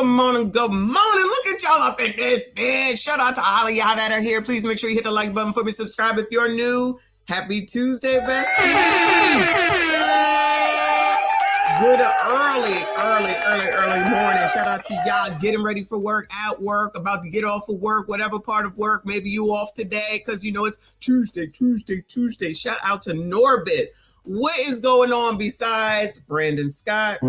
good morning, good morning. Look at y'all up in this bitch. Shout out to all of y'all that are here. Please make sure you hit the like button for me, subscribe if you're new. Happy Tuesday, besties. Good early morning. Shout out to y'all getting ready for work, at work, about to get off of work, whatever part of work. Maybe you off today because you know it's Tuesday. Shout out to Norbit. What is going on besides Brandon Scott?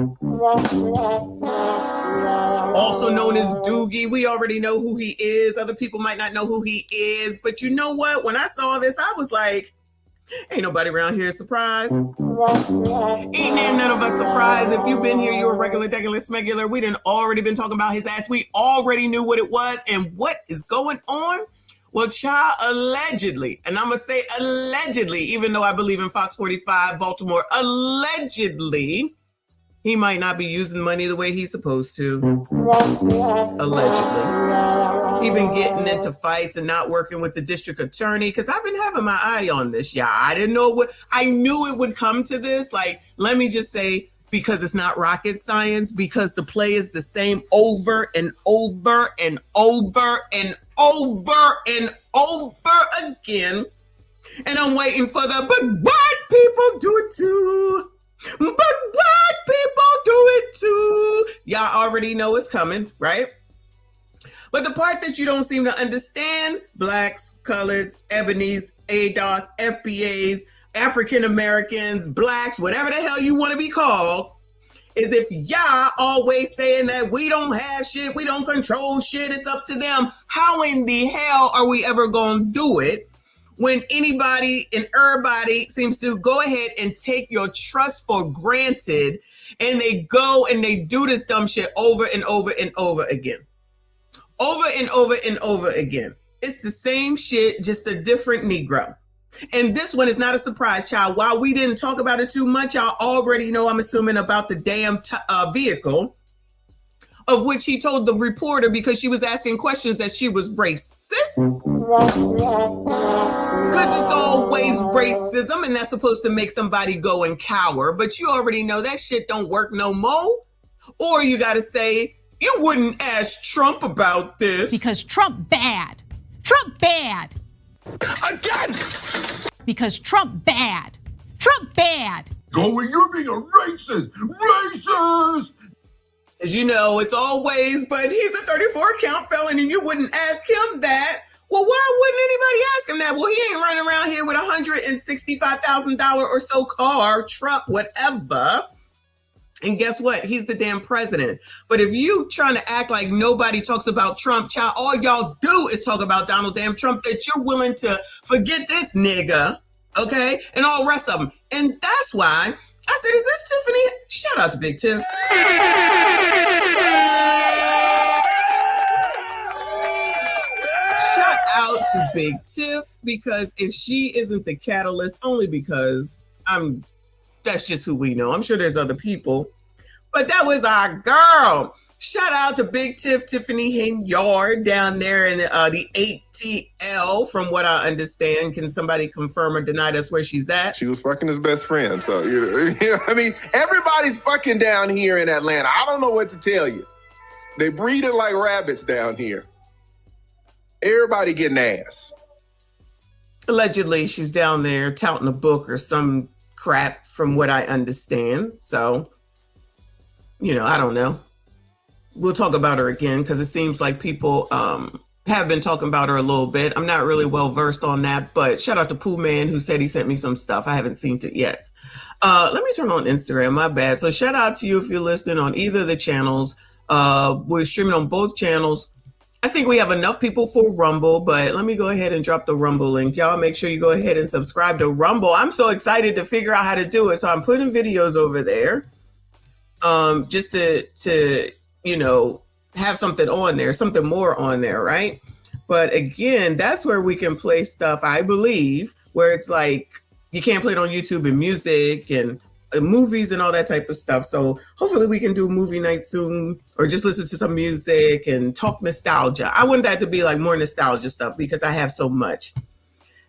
Also known as Doogie. We already know who he is. Other people might not know who he is. But you know what? When I saw this, I was like, ain't nobody around here surprised. Ain't none of us surprised. If you've been here, you're a regular, smegular. We done already been talking about his ass. We already knew what it was and what is going on. Well, child, allegedly, and I'm going to say allegedly, even though I believe in Fox 45, Baltimore, allegedly, he might not be using money the way he's supposed to. Allegedly. He been getting into fights and not working with the district attorney because I've been having my eye on this. Yeah, I didn't know what, I knew it would come to this. Like, let me just say, because it's not rocket science, because the play is the same over and over and over and over and over again. And I'm waiting for the, but white people do it too. But white people do it too. Y'all already know it's coming, right? But the part that you don't seem to understand, blacks, coloreds, ebonies, ADOS, FBAs, African Americans, blacks, whatever the hell you want to be called, is if y'all always saying that we don't have shit, we don't control shit, it's up to them. How in the hell are we ever going to do it when anybody and everybody seems to go ahead and take your trust for granted and they go and they do this dumb shit over and over and over again? Over and over and over again. It's the same shit, just a different Negro. And this one is not a surprise, child. While we didn't talk about it too much, y'all already know, I'm assuming, about the damn vehicle, of which he told the reporter because she was asking questions that she was racist. Because it's always racism, and that's supposed to make somebody go and cower. But you already know that shit don't work no more. Or you got to say, you wouldn't ask Trump about this. Because Trump bad. Trump bad. Again! Because Trump bad. Trump bad. Going, you're being a racist. Racist! As you know, it's always, but he's a 34 count felon and you wouldn't ask him that. Well, why wouldn't anybody ask him that? Well, he ain't running around here with $165,000 or so car, truck, whatever. And guess what? He's the damn president. But if you trying to act like nobody talks about Trump, child, all y'all do is talk about Donald damn Trump, that you're willing to forget this nigga, okay? And all the rest of them. And that's why I said, is this Tiffany? Shout out to Big Tiff. Shout out to Big Tiff, because if she isn't the catalyst, only because that's just who we know. I'm sure there's other people, but that was our girl. Shout out to Big Tiff, Tiffany Henyard down there in the 8TL, from what I understand. Can somebody confirm or deny that's where she's at? She was fucking his best friend. So, you know, I mean, everybody's fucking down here in Atlanta. I don't know what to tell you. They breeding like rabbits down here. Everybody getting ass. Allegedly, she's down there touting a book or some crap, from what I understand. So, you know, I don't know. We'll talk about her again because it seems like people have been talking about her a little bit. I'm not really well versed on that, but shout out to Pooh Man, who said he sent me some stuff. I haven't seen it yet. Let me turn on Instagram. My bad. So shout out to you if you're listening on either of the channels. We're streaming on both channels. I think we have enough people for Rumble, but let me go ahead and drop the Rumble link. Y'all make sure you go ahead and subscribe to Rumble. I'm so excited to figure out how to do it. So I'm putting videos over there just to you know, have something on there, something more on there, right? But again, that's where we can play stuff, I believe, where it's like you can't play it on YouTube and music and movies and all that type of stuff. So hopefully we can do a movie night soon, or just listen to some music and talk nostalgia. I want that to be like more nostalgia stuff because I have so much.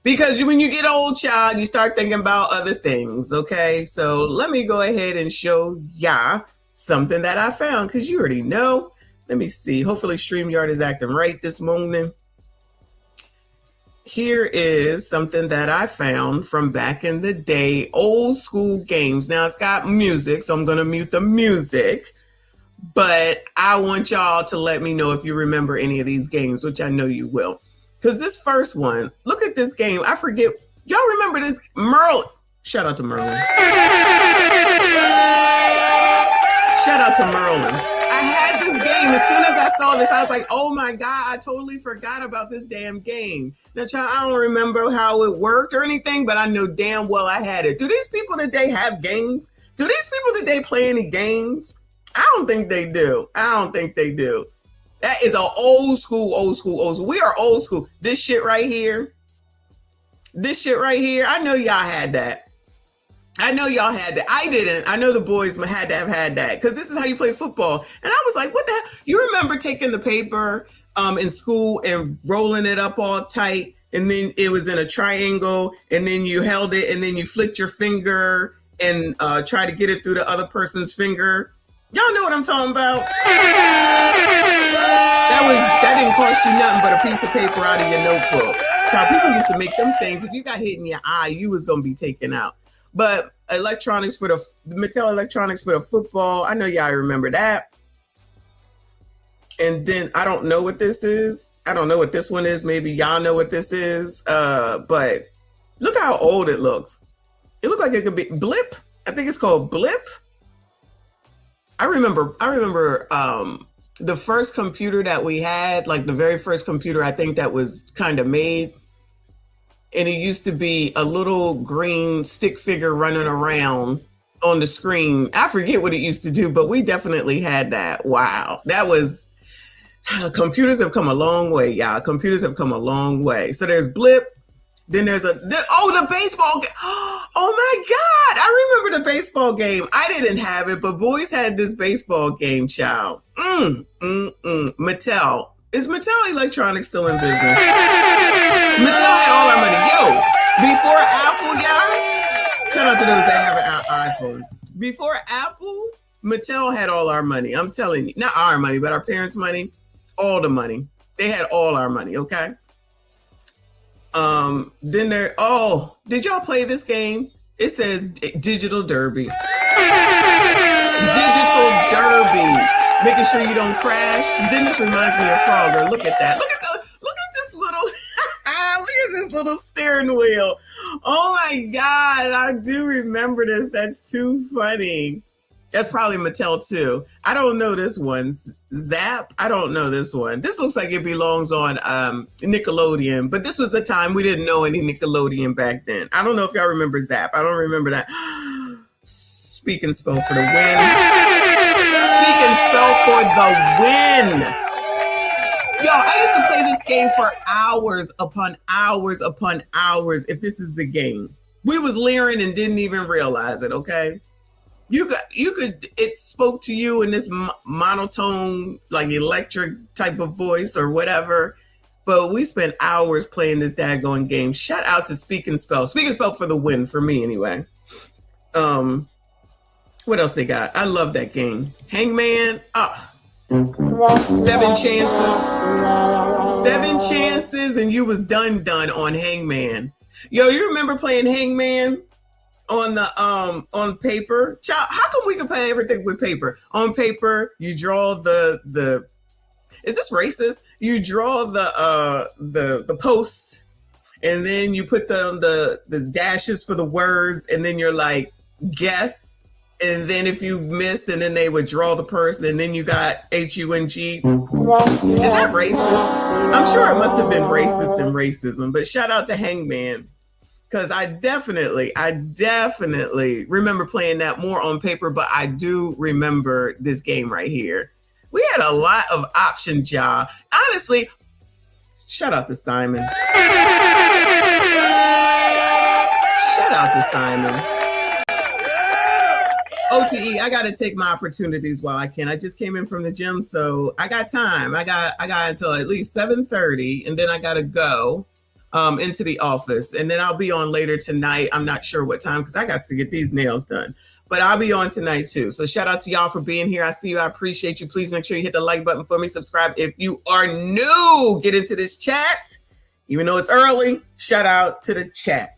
Because when you get old, child, you start thinking about other things, okay? So let me go ahead and show ya something that I found, because you already know Let me see. Hopefully StreamYard is acting right this morning. Here is something that I found from back in the day, old school games. Now it's got music, so I'm going to mute the music. But I want y'all to let me know if you remember any of these games, which I know you will. Because this first one, look at this game. I forget. Y'all remember this? Merlin. Shout out to Merlin. Shout out to Merlin. I had this game. As soon as I saw this, I was like, oh my God, I totally forgot about this damn game. Now, child, I don't remember how it worked or anything, but I know damn well I had it. Do these people today have games? Do these people today play any games? I don't think they do. I don't think they do. That is an old school. We are old school. This shit right here. I know y'all had that. I didn't. I know the boys had to have had that because this is how you play football. And I was like, what the hell? You remember taking the paper in school and rolling it up all tight, and then it was in a triangle, and then you held it, and then you flicked your finger and try to get it through the other person's finger. Y'all know what I'm talking about? That didn't cost you nothing but a piece of paper out of your notebook. Child, people used to make them things. If you got hit in your eye, you was gonna be taken out. But Mattel electronics for the football, I know y'all remember that. And then I don't know what this is. I don't know what this one is. Maybe y'all know what this is. But look how old it looks. It looked like it could be Blip. I think it's called Blip. I remember the first computer that we had, like the very first computer I think that was kind of made. And it used to be a little green stick figure running around on the screen. I forget what it used to do, but we definitely had that. Wow. Computers have come a long way, y'all. Computers have come a long way. So there's Blip. Then there's the baseball game. Oh my God. I remember the baseball game. I didn't have it, but boys had this baseball game, child. Mattel. Is Mattel Electronics still in business? Mattel had all our money. Yo, before Apple, y'all. Shout out to those that have an iPhone. Before Apple, Mattel had all our money. I'm telling you. Not our money, but our parents' money. All the money. They had all our money, okay? Then did y'all play this game? It says Digital Derby. Digital Derby. Making sure you don't crash. Then this reminds me of Frogger. Look at that. Look at this little steering wheel. Oh my God, I do remember this. That's too funny. That's probably Mattel too. I don't know this one. Zap. I don't know this one. This looks like it belongs on Nickelodeon, but this was a time we didn't know any Nickelodeon back then. I don't know if y'all remember Zap. I don't remember that. Speak and spell for the win. Speak and spell for the win. Yo, I used to play this game for hours upon hours upon hours. If this is a game, we was leering and didn't even realize it. Okay. It spoke to you in this monotone, like electric type of voice or whatever. But we spent hours playing this daggone game. Shout out to Speak and Spell. Speak and Spell for the win for me anyway. What else they got? I love that game. Hangman. 7 chances. 7 chances and you was done on Hangman. Yo, you remember playing Hangman? On paper. Child, how come we can play everything with paper? On paper, you draw the is this racist? You draw the post, and then you put the dashes for the words, and then you're like, guess. And then if you missed, and then they would draw the person, and then you got HUNG. Is that racist? I'm sure it must have been racist and racism, but shout out to Hangman. Because I definitely remember playing that more on paper, but I do remember this game right here. We had a lot of options, y'all. Honestly, shout out to Simon. Shout out to Simon. OTE, I got to take my opportunities while I can. I just came in from the gym, so I got time. I got until at least 7:30, and then I got to go. into the office. And then I'll be on later tonight. I'm not sure what time because I got to get these nails done. But I'll be on tonight too. So shout out to y'all for being here. I see you. I appreciate you. Please make sure you hit the like button for me. Subscribe if you are new. Get into this chat. Even though it's early, shout out to the chat.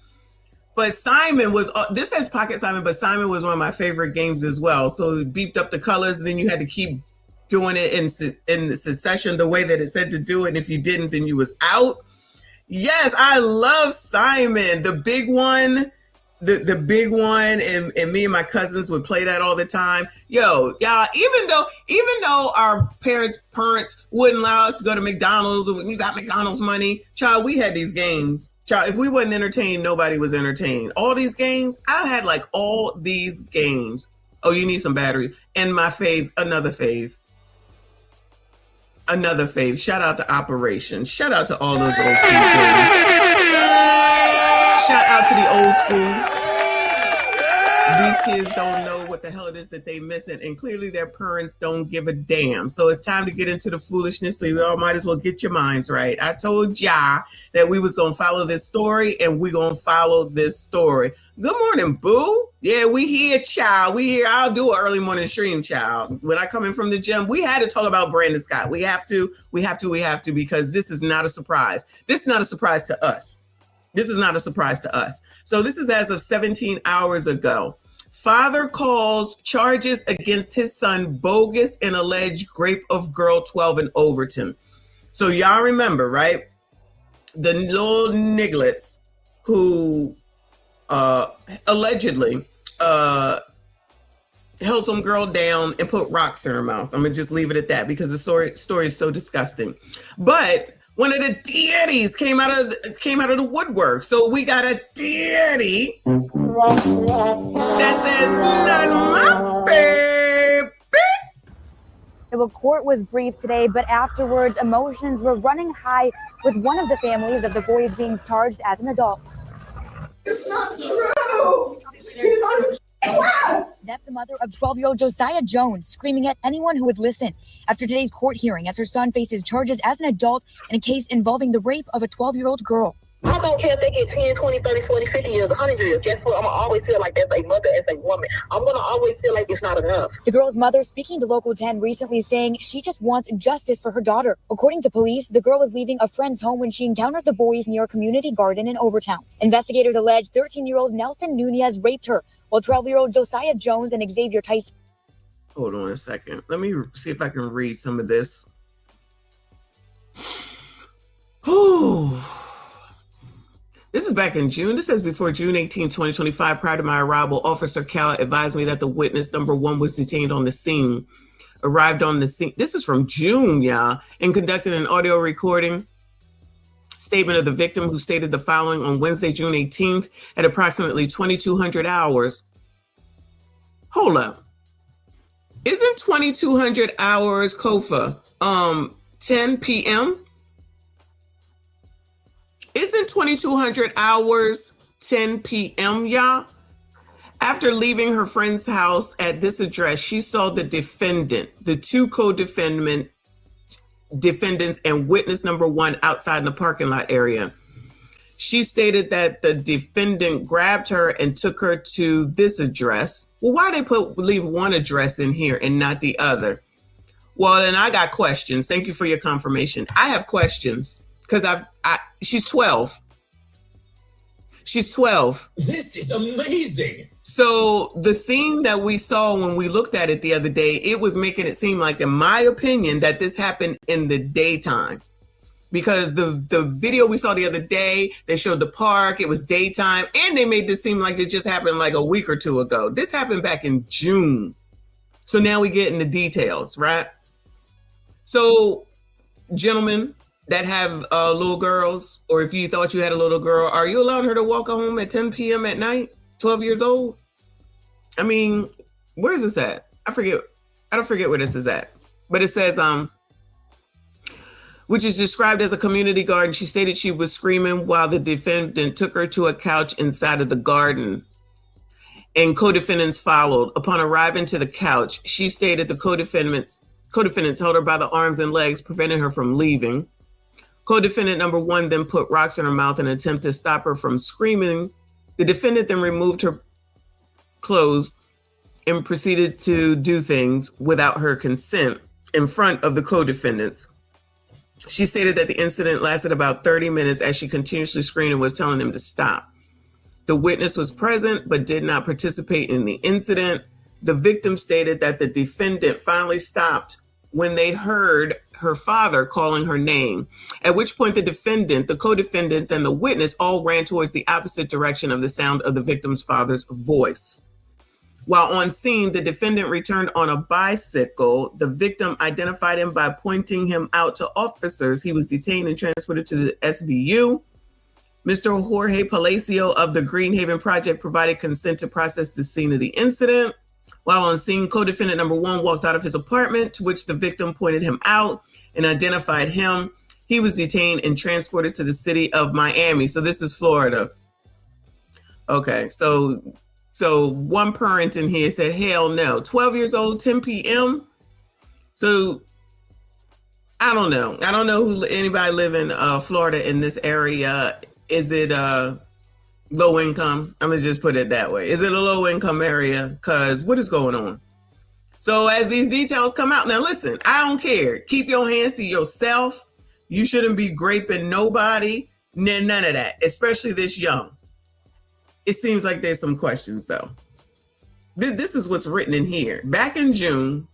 But Simon was, this says Pocket Simon, but Simon was one of my favorite games as well. So it beeped up the colors, and then you had to keep doing it in the succession the way that it said to do it. And if you didn't, then you was out. Yes, I love Simon. The big one, the big one, and me and my cousins would play that all the time. Yo, y'all, even though our parents wouldn't allow us to go to McDonald's, or we got McDonald's money, child, we had these games. Child, if we wasn't entertained, nobody was entertained. All these games, I had like all these games. Oh, you need some batteries. And my fave, another fave. Shout out to Operation. Shout out to all those old school games. Shout out to the old school. These kids don't know what the hell it is that they missing, and clearly their parents don't give a damn. So it's time to get into the foolishness, so you all might as well get your minds right. I told y'all that we was going to follow this story, and we going to follow this story. Good morning, boo. Yeah, we here, child. We here. I'll do an early morning stream, child. When I come in from the gym, we had to talk about Brandon Scott. We have to, because this is not a surprise. This is not a surprise to us. So this is as of 17 hours ago. Father calls charges against his son bogus and alleged rape of girl 12 in Overtown. So y'all remember, right? The little nigglets who allegedly held some girl down and put rocks in her mouth. I'm gonna just leave it at that because the story is so disgusting. But one of the daddies came out of the woodwork. So we got a daddy that says, "Not my baby." The court was brief today, but afterwards, emotions were running high with one of the families of the boys being charged as an adult. It's not true. That's the mother of 12-year-old Josiah Jones screaming at anyone who would listen after today's court hearing as her son faces charges as an adult in a case involving the rape of a 12-year-old girl. I don't care if they get 10, 20, 30, 40, 50 years, 100 years. Guess what? I'm going to always feel like as a mother, as a woman, I'm going to always feel like it's not enough. The girl's mother speaking to Local 10 recently saying she just wants justice for her daughter. According to police, the girl was leaving a friend's home when she encountered the boys near a community garden in Overtown. Investigators allege 13-year-old Nelson Nunez raped her, while 12-year-old Josiah Jones and Xavier Tyson. Hold on a second. Let me see if I can read some of this. This is back in June. This says before June 18, 2025, prior to my arrival, Officer Cal advised me that the witness number 1 was detained on the scene. Arrived on the scene. This is from June, y'all, and conducted an audio recording statement of the victim who stated the following on Wednesday, June 18th at approximately 2200 hours. Hold up. Isn't 2200 hours, Kofa, 10 p.m.? Isn't 2200 hours 10 p.m., y'all? After leaving her friend's house at this address, she saw the defendant, the two co-defendants, and witness number 1 outside in the parking lot area. She stated that the defendant grabbed her and took her to this address. Well, why they leave one address in here and not the other? Well, then I got questions. Thank you for your confirmation. I have questions because she's 12. She's 12. This is amazing. So the scene that we saw when we looked at it the other day, it was making it seem like, in my opinion, that this happened in the daytime. Because the video we saw the other day, they showed the park, it was daytime, and they made this seem like it just happened like a week or two ago. This happened back in June. So now we get into details, right? So, gentlemen that have little girls, or if you thought you had a little girl, are you allowing her to walk home at 10 p.m. at night, 12 years old? I mean, where is this at? I don't forget where this is at. But it says, which is described as a community garden. She stated she was screaming while the defendant took her to a couch inside of the garden. And co-defendants followed. Upon arriving to the couch, she stated the co-defendants held her by the arms and legs, preventing her from leaving. Co-defendant number 1 then put rocks in her mouth in an attempt to stop her from screaming. The defendant then removed her clothes and proceeded to do things without her consent in front of the co-defendants. She stated that the incident lasted about 30 minutes as she continuously screamed and was telling them to stop. The witness was present but did not participate in the incident. The victim stated that the defendant finally stopped when they heard her father calling her name, at which point the defendant, the co-defendants, and the witness all ran towards the opposite direction of the sound of the victim's father's voice. While on scene, the defendant returned on a bicycle. The victim identified him by pointing him out to officers. He was detained and transported to the SBU. Mr. Jorge Palacio of the Greenhaven Project provided consent to process the scene of the incident. While on scene, co-defendant number 1 walked out of his apartment, to which the victim pointed him out and identified him. He was detained and transported to the city of Miami. So this is Florida. Okay, so one parent in here said, hell no. 12 years old, 10 p.m. So I don't know. I don't know who anybody live in Florida in this area. Is it low income? I'm gonna just put it that way. Is it a low income area? Because what is going on? So as these details come out, now listen, I don't care. Keep your hands to yourself. You shouldn't be graping nobody. None of that, especially this young. It seems like there's some questions though. This is what's written in here. Back in June,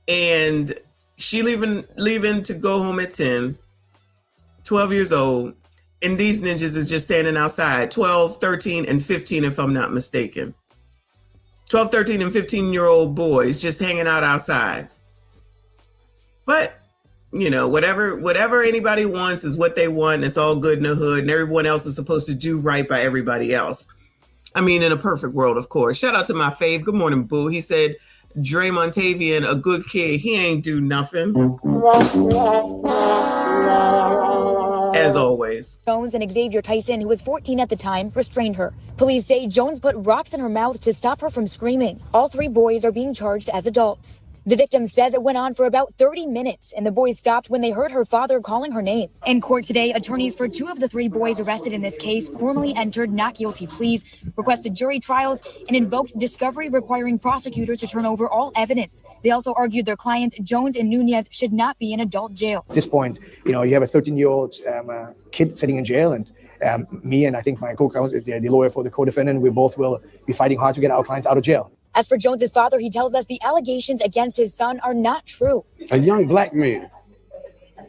and she leaving to go home at 10, 12 years old. And these ninjas is just standing outside, 12, 13, and 15, if I'm not mistaken. 12, 13, and 15-year-old boys just hanging out outside. But, you know, whatever anybody wants is what they want. It's all good in the hood, and everyone else is supposed to do right by everybody else. I mean, in a perfect world, of course. Shout out to my fave. Good morning, boo. He said, Dre Montavian, a good kid. He ain't do nothing. As always. Jones and Xavier Tyson, who was 14 at the time, restrained her. Police say Jones put rocks in her mouth to stop her from screaming. All 3 boys are being charged as adults. The victim says it went on for about 30 minutes, and the boys stopped when they heard her father calling her name. In court today, attorneys for 2 of the 3 boys arrested in this case formally entered not guilty pleas, requested jury trials, and invoked discovery requiring prosecutors to turn over all evidence. They also argued their clients, Jones and Nunez, should not be in adult jail. At this point, you know, you have a 13-year-old kid sitting in jail, and me and I think my co-counsel, the lawyer for the co-defendant, we both will be fighting hard to get our clients out of jail. As for Jones's father, he tells us the allegations against his son are not true. A young black man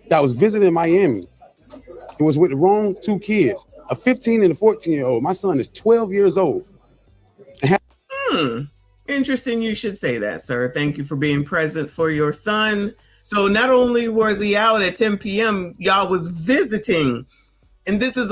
that was visiting Miami and was with the wrong 2 kids, a 15 and a 14-year-old. My son is 12 years old. Interesting you should say that, sir. Thank you for being present for your son. So not only was he out at 10 p.m., y'all was visiting. And this is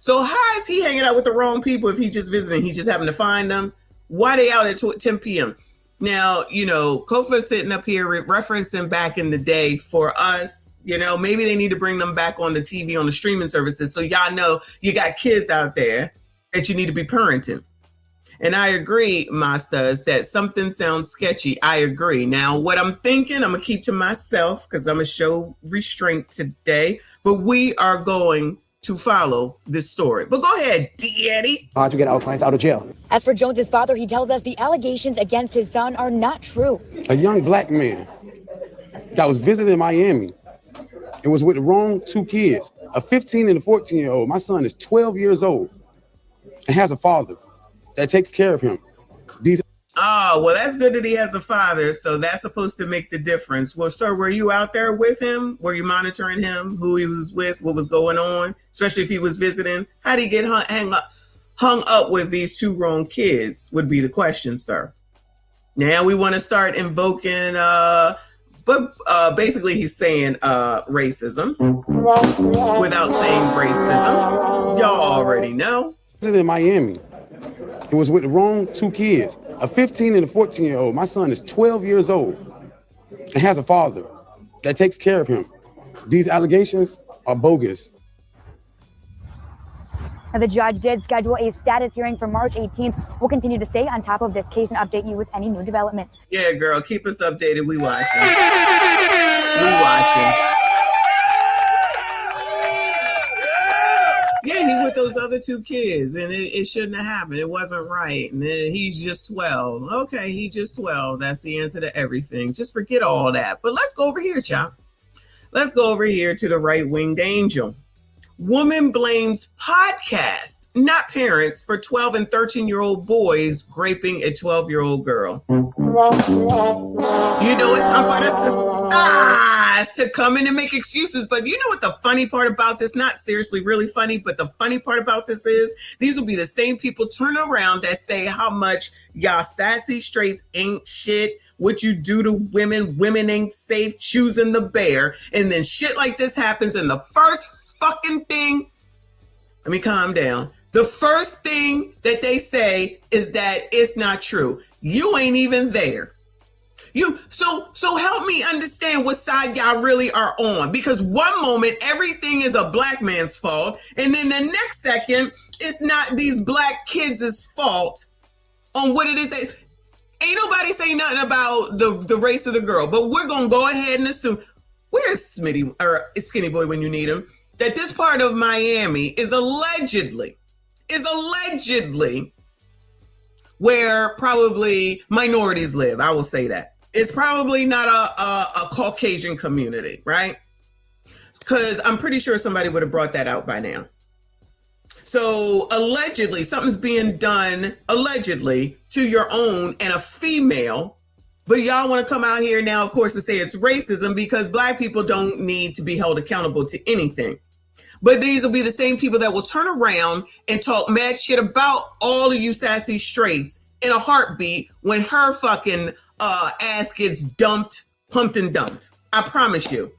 so how is he hanging out with the wrong people if he just visiting? He just happened to find them? Why they out at 10 p.m.? Now, you know, Kofa's sitting up here referencing back in the day for us, you know, maybe they need to bring them back on the TV, on the streaming services. So y'all know you got kids out there that you need to be parenting. And I agree, Mastas, that something sounds sketchy. I agree. Now, what I'm thinking, I'm going to keep to myself because I'm going to show restraint today. But we are going to follow this story. But go ahead, Daddy. Hard to get our clients out of jail. As for Jones's father, he tells us the allegations against his son are not true. A young black man that was visiting Miami and was with the wrong 2 kids, a 15 and a 14-year-old. My son is 12 years old and has a father that takes care of him. Oh, well, that's good that he has a father, so that's supposed to make the difference. Well, sir, were you out there with him? Were you monitoring him, who he was with, what was going on, especially if he was visiting? How did he get hung up with these 2 wrong kids would be the question, sir. Now we want to start invoking, but basically he's saying racism without saying racism. Y'all already know. In Miami, it was with the wrong 2 kids, a 15 and a 14-year-old. My son is 12 years old and has a father that takes care of him. These allegations are bogus. Now, the judge did schedule a status hearing for March 18th. We'll continue to stay on top of this case and update you with any new developments. Yeah, girl, keep us updated. We watching. We watching. Yeah, he with those other two kids, and it shouldn't have happened. It wasn't right. And he's just 12. Okay, he's just 12. That's the answer to everything. Just forget all that. But let's go over here, child. Let's go over here to the right-winged angel. Woman blames podcast, not parents, for 12 and 13-year-old boys raping a 12-year-old girl. You know it's time for the stars to come in and make excuses. But you know what the funny part about this, not seriously really funny, but the funny part about this is these will be the same people turning around that say how much y'all sassy straights ain't shit, what you do to women ain't safe, choosing the bear. And then shit like this happens, and the first fucking thing, let me calm down. The first thing that they say is that it's not true. You ain't even there. So help me understand what side y'all really are on, because one moment everything is a black man's fault, and then the next second it's not these black kids' fault on what it is that ain't nobody say nothing about the race of the girl. But we're gonna go ahead and assume, where's Smitty or Skinny Boy when you need him, that this part of Miami is allegedly where probably minorities live. I will say that. It's probably not a Caucasian community, right? Because I'm pretty sure somebody would have brought that out by now. So allegedly, something's being done, allegedly, to your own and a female. But y'all want to come out here now, of course, to say it's racism because black people don't need to be held accountable to anything. But these will be the same people that will turn around and talk mad shit about all of you sassy straights in a heartbeat when her fucking ass gets dumped, pumped and dumped. I promise you.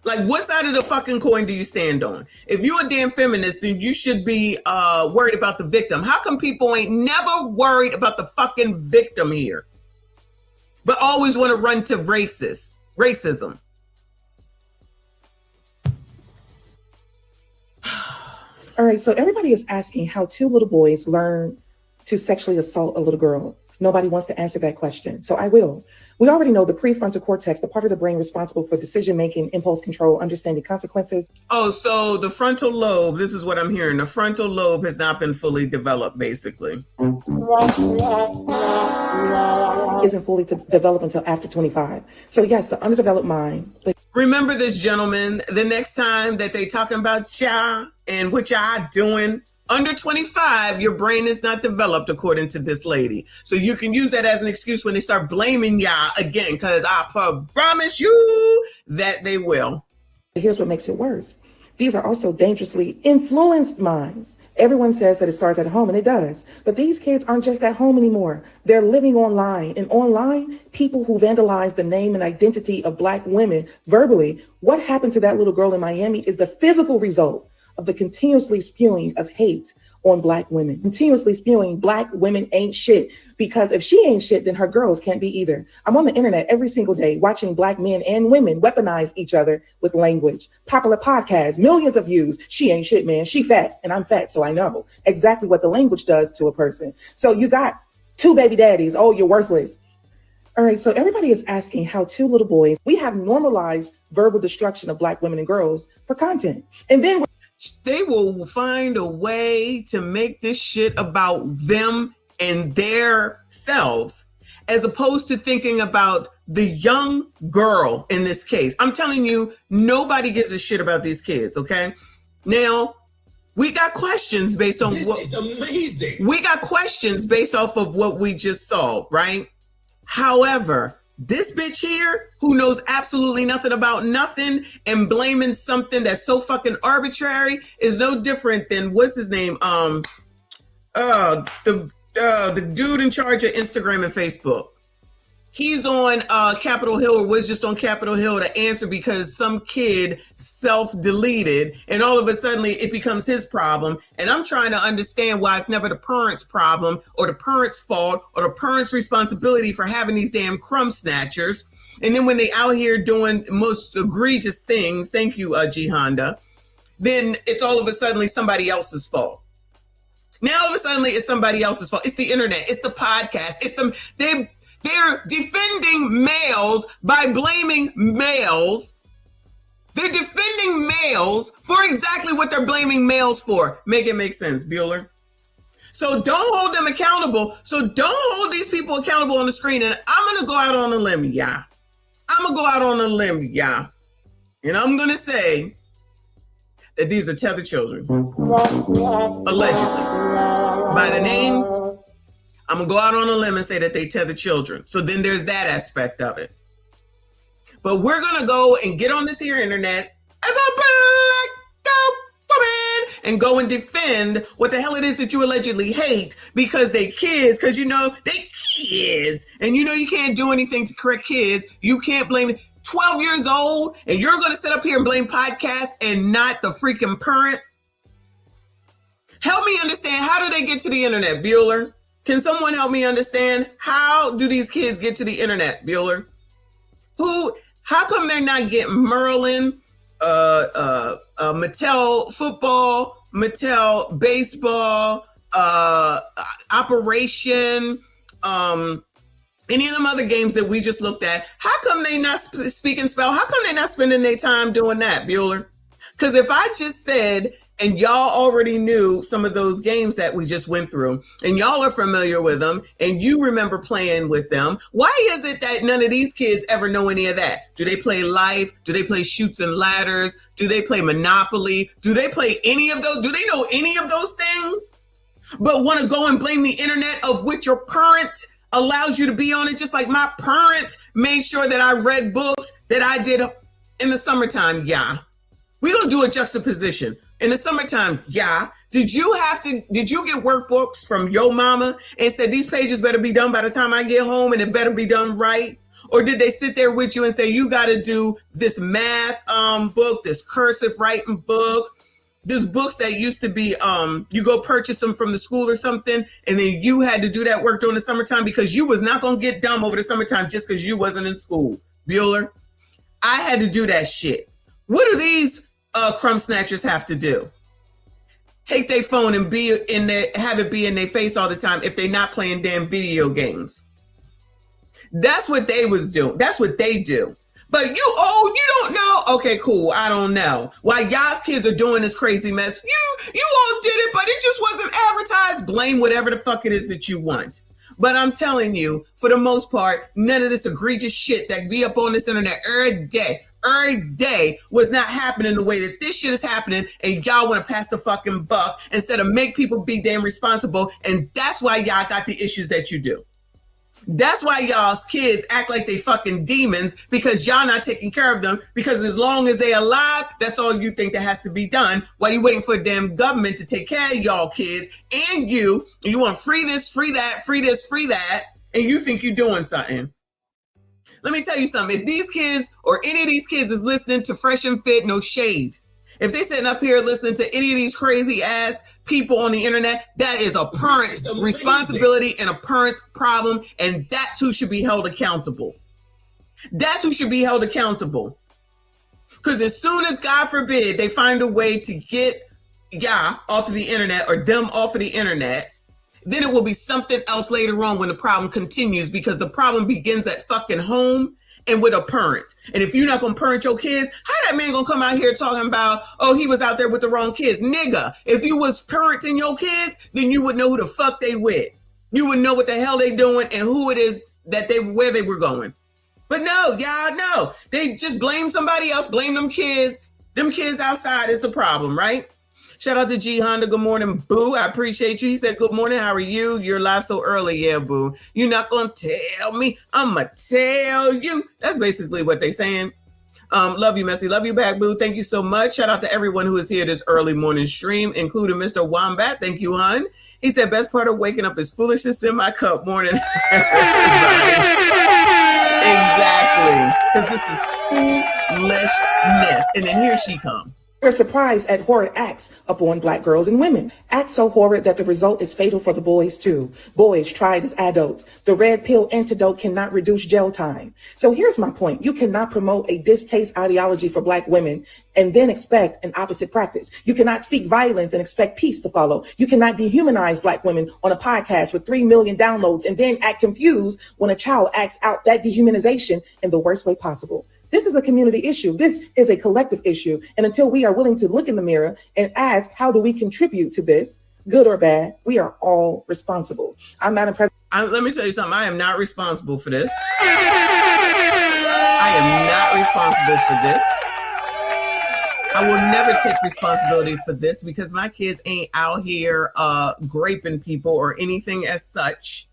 Like, what side of the fucking coin do you stand on? If you're a damn feminist, then you should be worried about the victim. How come people ain't never worried about the fucking victim here, but always want to run to racism? All right, so everybody is asking how two little boys learn to sexually assault a little girl. Nobody wants to answer that question, so I will. We already know the prefrontal cortex, the part of the brain responsible for decision-making, impulse control, understanding consequences. Oh, so the frontal lobe, this is what I'm hearing. The frontal lobe has not been fully developed, basically. Isn't fully developed until after 25. So yes, the underdeveloped mind. Remember this, gentlemen, the next time that they talking about y'all and what y'all doing, under 25, your brain is not developed, according to this lady. So you can use that as an excuse when they start blaming y'all again, because I promise you that they will. Here's what makes it worse. These are also dangerously influenced minds. Everyone says that it starts at home, and it does. But these kids aren't just at home anymore. They're living online. And online, people who vandalize the name and identity of Black women verbally, what happened to that little girl in Miami is the physical result of the continuously spewing of hate on Black women, continuously spewing Black women ain't shit, because if she ain't shit, then her girls can't be either. I'm on the internet every single day watching Black men and women weaponize each other with language. Popular podcasts, millions of views. She ain't shit, man. She fat and I'm fat, so I know exactly what the language does to a person. So you got two baby daddies. Oh, you're worthless. All right, so everybody is asking how two little boys, we have normalized verbal destruction of Black women and girls for content. And then they will find a way to make this shit about them and their selves, as opposed to thinking about the young girl in this case. I'm telling you, nobody gives a shit about these kids, okay? Now, we got questions based on this is amazing. We got questions based off of what we just saw, right? However, this bitch here who knows absolutely nothing about nothing and blaming something that's so fucking arbitrary is no different than what's his name? The dude in charge of Instagram and Facebook. He's on Capitol Hill, or was just on Capitol Hill to answer because some kid self-deleted, and all of a sudden it becomes his problem. And I'm trying to understand why it's never the parents' problem or the parents' fault or the parents' responsibility for having these damn crumb snatchers. And then when they out here doing most egregious things, thank you, G Honda, then it's all of a sudden somebody else's fault. Now all of a sudden it's somebody else's fault. It's the internet. It's the podcast. It's them. They're defending males by blaming males They're defending males for exactly what they're blaming males for. Make it make sense, Bueller. So don't hold them accountable. So don't hold these people accountable on the screen. And I'm going to go out on a limb, yeah. I'm going to go out on a limb, yeah. And I'm going to say that these are tethered children. Allegedly. By the names, I'm going to go out on a limb and say that they tethered children. So then there's that aspect of it. But we're going to go and get on this here internet as a black woman and go and defend what the hell it is that you allegedly hate because they kids, because you know they kids. And you know you can't do anything to correct kids. You can't blame 12 years old and you're going to sit up here and blame podcasts and not the freaking parent. Help me understand, how do they get to the internet, Bueller? Can someone help me understand, how do these kids get to the internet, Bueller? How come they're not getting Merlin, Mattel football, Mattel baseball, Operation, any of them other games that we just looked at? How come they not speak and spell? How come they not spending their time doing that, Bueller? Because if I just said, and y'all already knew some of those games that we just went through, and y'all are familiar with them, and you remember playing with them, why is it that none of these kids ever know any of that? Do they play Life? Do they play Chutes and Ladders? Do they play Monopoly? Do they play any of those? Do they know any of those things? But want to go and blame the internet, of which your parent allows you to be on it, just like my parent made sure that I read books that I did in the summertime. Yeah. We're going to do a juxtaposition. In the summertime, yeah. Did you get workbooks from your mama and said these pages better be done by the time I get home and it better be done right? Or did they sit there with you and say, you got to do this math book, this cursive writing book, these books that used to be, you go purchase them from the school or something, and then you had to do that work during the summertime because you was not going to get dumb over the summertime just because you wasn't in school. Bueller, I had to do that shit. What do these crumb snatchers have to do? Take their phone and have it be in their face all the time if they're not playing damn video games. That's what they was doing. That's what they do. But you don't know? Okay, cool. I don't know. While y'all's kids are doing this crazy mess, you all did it, but it just wasn't advertised. Blame whatever the fuck it is that you want. But I'm telling you, for the most part, none of this egregious shit that be up on this internet every day was not happening the way that this shit is happening, and y'all want to pass the fucking buck instead of make people be damn responsible, and that's why y'all got the issues that you do. That's why y'all's kids act like they fucking demons, because y'all not taking care of them, because as long as they alive, that's all you think that has to be done, while you waiting for the damn government to take care of y'all kids, and you want free this, free that, free this, free that, and you think you're doing something. Let me tell you something. If these kids or any of these kids is listening to Fresh and Fit, no shade. If they sitting up here listening to any of these crazy ass people on the internet, that is a parent's responsibility and a parent's problem. And that's who should be held accountable. That's who should be held accountable. Because as soon as, God forbid, they find a way to get off of the internet or them off of the internet, then it will be something else later on when the problem continues, because the problem begins at fucking home and with a parent. And if you're not going to parent your kids, how that man going to come out here talking about, oh, he was out there with the wrong kids? Nigga, if you was parenting your kids, then you would know who the fuck they with. You would know what the hell they doing and who it is that where they were going. But no, y'all know. They just blame somebody else, blame them kids. Them kids outside is the problem, right? Shout out to G Honda. Good morning, boo. I appreciate you. He said, good morning. How are you? You're live so early. Yeah, boo. You're not going to tell me. I'm going to tell you. That's basically what they're saying. Love you, Messy. Love you back, boo. Thank you so much. Shout out to everyone who is here this early morning stream, including Mr. Wombat. Thank you, hun. He said, best part of waking up is foolishness in my cup. Morning. Exactly. Because this is foolishness. And then here she comes. We're surprised at horrid acts upon Black girls and women. Acts so horrid that the result is fatal for the boys too. Boys tried as adults. The red pill antidote cannot reduce jail time. So here's my point. You cannot promote a distaste ideology for Black women and then expect an opposite practice. You cannot speak violence and expect peace to follow. You cannot dehumanize Black women on a podcast with 3 million downloads and then act confused when a child acts out that dehumanization in the worst way possible. This is a community issue. This is a collective issue. And until we are willing to look in the mirror and ask, how do we contribute to this, good or bad, we are all responsible. I'm Madam President. Let me tell you something. I am not responsible for this. I am not responsible for this. I will never take responsibility for this because my kids ain't out here graping people or anything as such.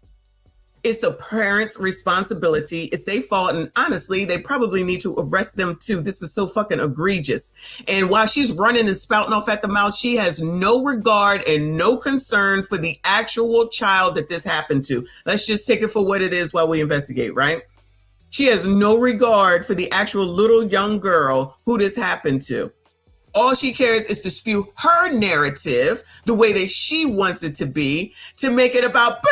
It's the parents' responsibility. It's their fault. And honestly, they probably need to arrest them too. This is so fucking egregious. And while she's running and spouting off at the mouth, she has no regard and no concern for the actual child that this happened to. Let's just take it for what it is while we investigate, right? She has no regard for the actual little young girl who this happened to. All she cares is to spew her narrative the way that she wants it to be, to make it about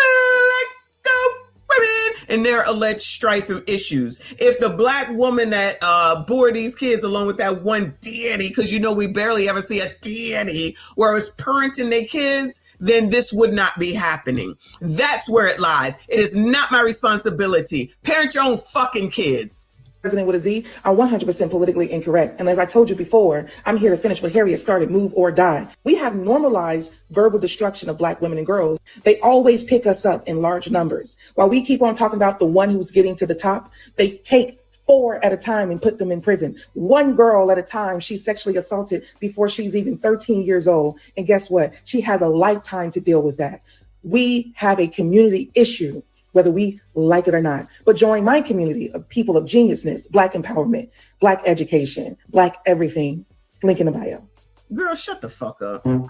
women and their alleged strife and issues. If the black woman that bore these kids along with that one daddy, because you know we barely ever see a daddy where it's parenting their kids, then this would not be happening. That's where it lies. It is not my responsibility. Parent your own fucking kids. President with a Z are 100% politically incorrect. And as I told you before, I'm here to finish what Harriet started, move or die. We have normalized verbal destruction of black women and girls. They always pick us up in large numbers. While we keep on talking about the one who's getting to the top, they take 4 at a time and put them in prison. One girl at a time, she's sexually assaulted before she's even 13 years old. And guess what? She has a lifetime to deal with that. We have a community issue, whether we like it or not. But join my community of people of geniusness, black empowerment, black education, black everything. Link in the bio. Girl, shut the fuck up. Girl,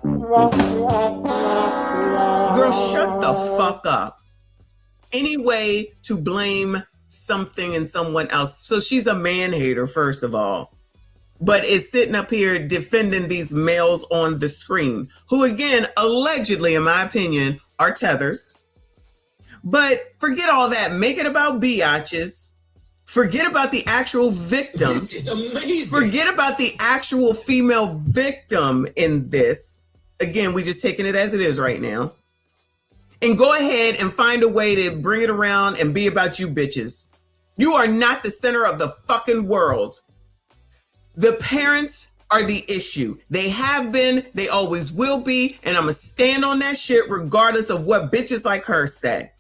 shut the fuck up. Any way to blame something and someone else. So she's a man hater, first of all, but is sitting up here defending these males on the screen, who again, allegedly, in my opinion, are tethers. But forget all that. Make it about biatches. Forget about the actual victim. This is amazing. Forget about the actual female victim in this. Again, we just taking it as it is right now. And go ahead and find a way to bring it around and be about you bitches. You are not the center of the fucking world. The parents are the issue. They have been, they always will be, and I'm gonna stand on that shit regardless of what bitches like her said.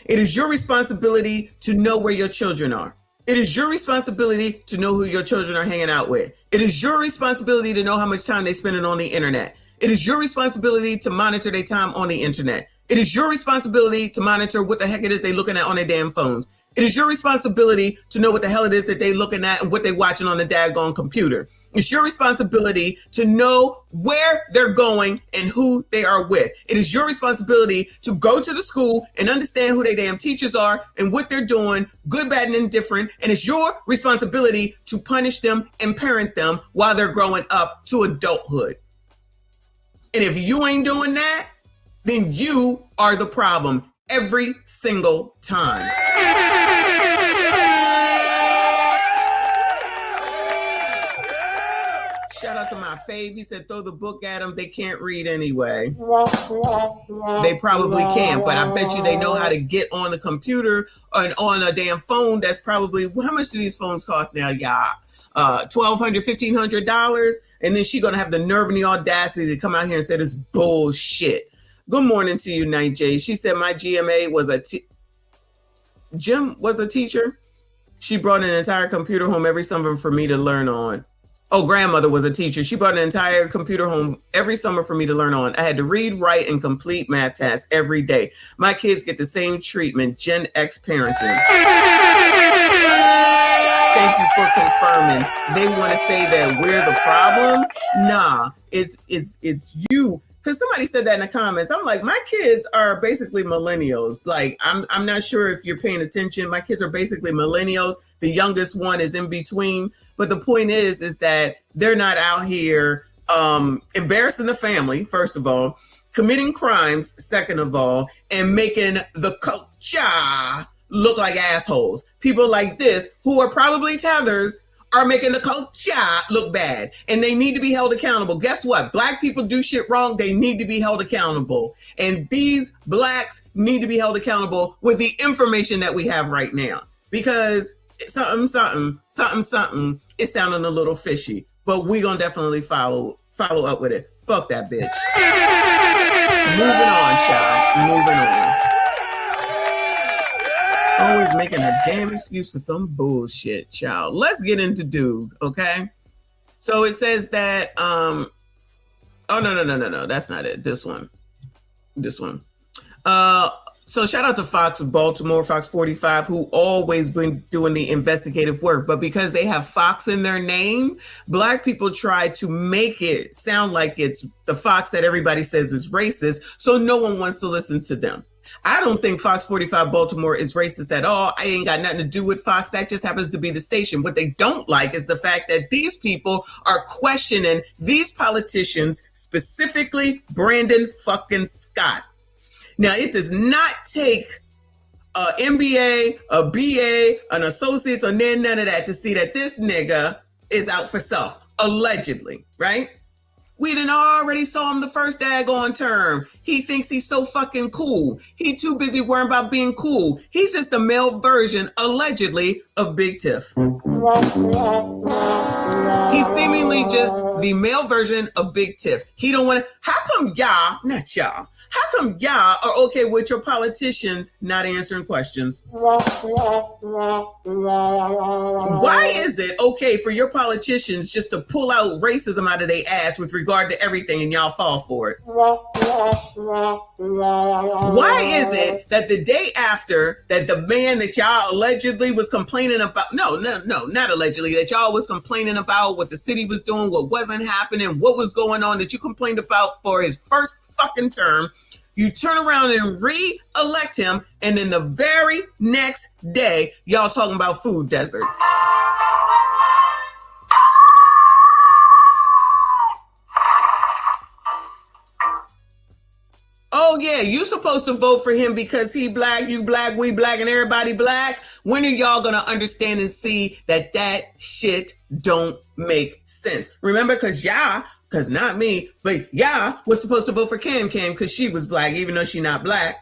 It is your responsibility to know where your children are. It is your responsibility to know who your children are hanging out with. It is your responsibility to know how much time they're spending on the internet. It is your responsibility to monitor their time on the internet. It is your responsibility to monitor what the heck it is they're looking at on their damn phones. It is your responsibility to know what the hell it is that they're looking at and what they're watching on the daggone computer. It's your responsibility to know where they're going and who they are with. It is your responsibility to go to the school and understand who their damn teachers are and what they're doing, good, bad, and indifferent. And it's your responsibility to punish them and parent them while they're growing up to adulthood. And if you ain't doing that, then you are the problem every single time. Shout out to my fave. He said, throw the book at them. They can't read anyway. They probably can't, but I bet you they know how to get on the computer and on a damn phone. That's probably, how much do these phones cost now, y'all? $1,200, $1,500. And then she gonna have the nerve and the audacity to come out here and say this bullshit. Good morning to you, Night J. She said my GMA was Jim was a teacher. She brought an entire computer home every summer for me to learn on. Oh, grandmother was a teacher. She brought an entire computer home every summer for me to learn on. I had to read, write, and complete math tasks every day. My kids get the same treatment. Gen X parenting. Thank you for confirming. They want to say that we're the problem. Nah, it's you. Because somebody said that in the comments. I'm like, my kids are basically millennials. Like, I'm not sure if you're paying attention. My kids are basically millennials. The youngest one is in between. But the point is that they're not out here embarrassing the family, first of all, committing crimes, second of all, and making the culture look like assholes. People like this, who are probably tethers, are making the culture look bad, and they need to be held accountable. Guess what? Black people do shit wrong. They need to be held accountable. And these blacks need to be held accountable with the information that we have right now. Because something. It's sounding a little fishy, but we gonna definitely follow up with it. Fuck that bitch. Moving on, child. Moving on. Always making a damn excuse for some bullshit, child. Let's get into dude, okay? So it says that oh no, that's not it. This one. So shout out to Fox Baltimore, Fox 45, who always been doing the investigative work. But because they have Fox in their name, Black people try to make it sound like it's the Fox that everybody says is racist. So no one wants to listen to them. I don't think Fox 45 Baltimore is racist at all. I ain't got nothing to do with Fox. That just happens to be the station. What they don't like is the fact that these people are questioning these politicians, specifically Brandon fucking Scott. Now, it does not take an MBA, a BA, an associate's, or none of that to see that this nigga is out for self, allegedly, right? We done already saw him the first daggone term. He thinks he's so fucking cool. He too busy worrying about being cool. He's just a male version, allegedly, of Big Tiff. He's seemingly just the male version of Big Tiff. He don't want to. How come y'all, not y'all, how come y'all are okay with your politicians not answering questions? Why is it okay for your politicians just to pull out racism out of their ass with regard to everything and y'all fall for it? Why is it that the day after that the man that y'all allegedly was complaining about, no, not allegedly, that y'all was complaining about what the city was doing, what wasn't happening, what was going on, that you complained about for his first fucking term, you turn around and re-elect him, and then the very next day, y'all talking about food deserts. Oh yeah, you supposed to vote for him because he black, you black, we black, and everybody black. When are y'all gonna understand and see that that shit don't make sense? Remember, because not me, but y'all was supposed to vote for Cam because she was black, even though she not black.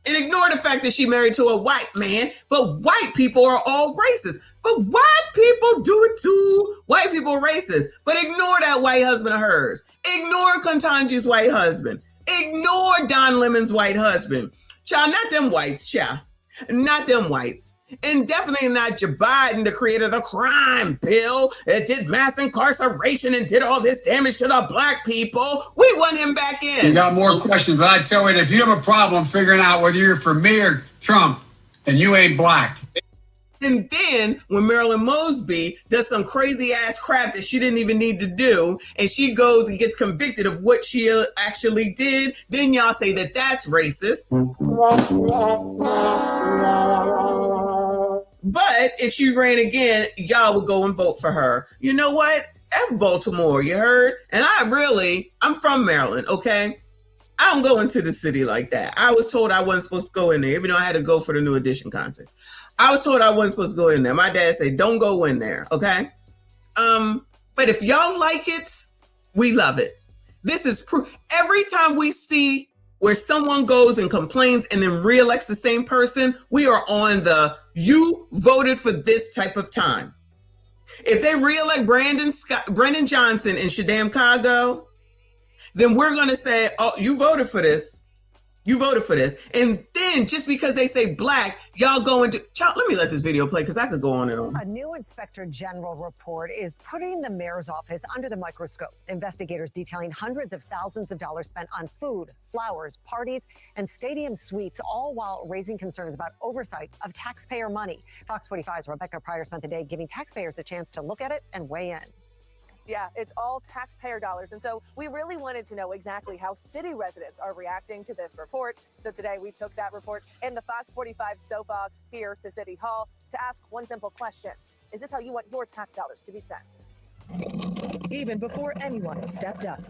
And ignore the fact that she married to a white man, but white people are all racist. But white people do it too. White people are racist. But ignore that white husband of hers. Ignore Ketanji's white husband. Ignore Don Lemon's white husband. Child, not them whites, child. Not them whites. And definitely not Joe Biden, the creator of the crime bill that did mass incarceration and did all this damage to the black people. We want him back in. You got more questions, but I tell you, if you have a problem figuring out whether you're for me or Trump, then you ain't black. And then when Marilyn Mosby does some crazy ass crap that she didn't even need to do, and she goes and gets convicted of what she actually did, then y'all say that that's racist. But if she ran again, y'all would go and vote for her. You know what? F Baltimore, you heard? And I'm from Maryland, okay? I don't go into the city like that. I was told I wasn't supposed to go in there, even though I had to go for the New Edition concert. I was told I wasn't supposed to go in there. My dad said, don't go in there, okay? But if y'all like it, we love it. This is proof. Every time we see where someone goes and complains and then reelects the same person, we are on the you voted for this type of time. If they reelect Brendan Johnson and Shaddam Kago, then we're going to say, oh, you voted for this. You voted for this. And then just because they say black, y'all go into... Child, let me let this video play because I could go on and on. A new Inspector General report is putting the mayor's office under the microscope. Investigators detailing hundreds of thousands of dollars spent on food, flowers, parties, and stadium suites, all while raising concerns about oversight of taxpayer money. Fox 45's Rebecca Pryor spent the day giving taxpayers a chance to look at it and weigh in. Yeah, it's all taxpayer dollars. And so we really wanted to know exactly how city residents are reacting to this report. So today we took that report in the Fox 45 soapbox here to City Hall to ask one simple question. Is this how you want your tax dollars to be spent? Even before anyone stepped up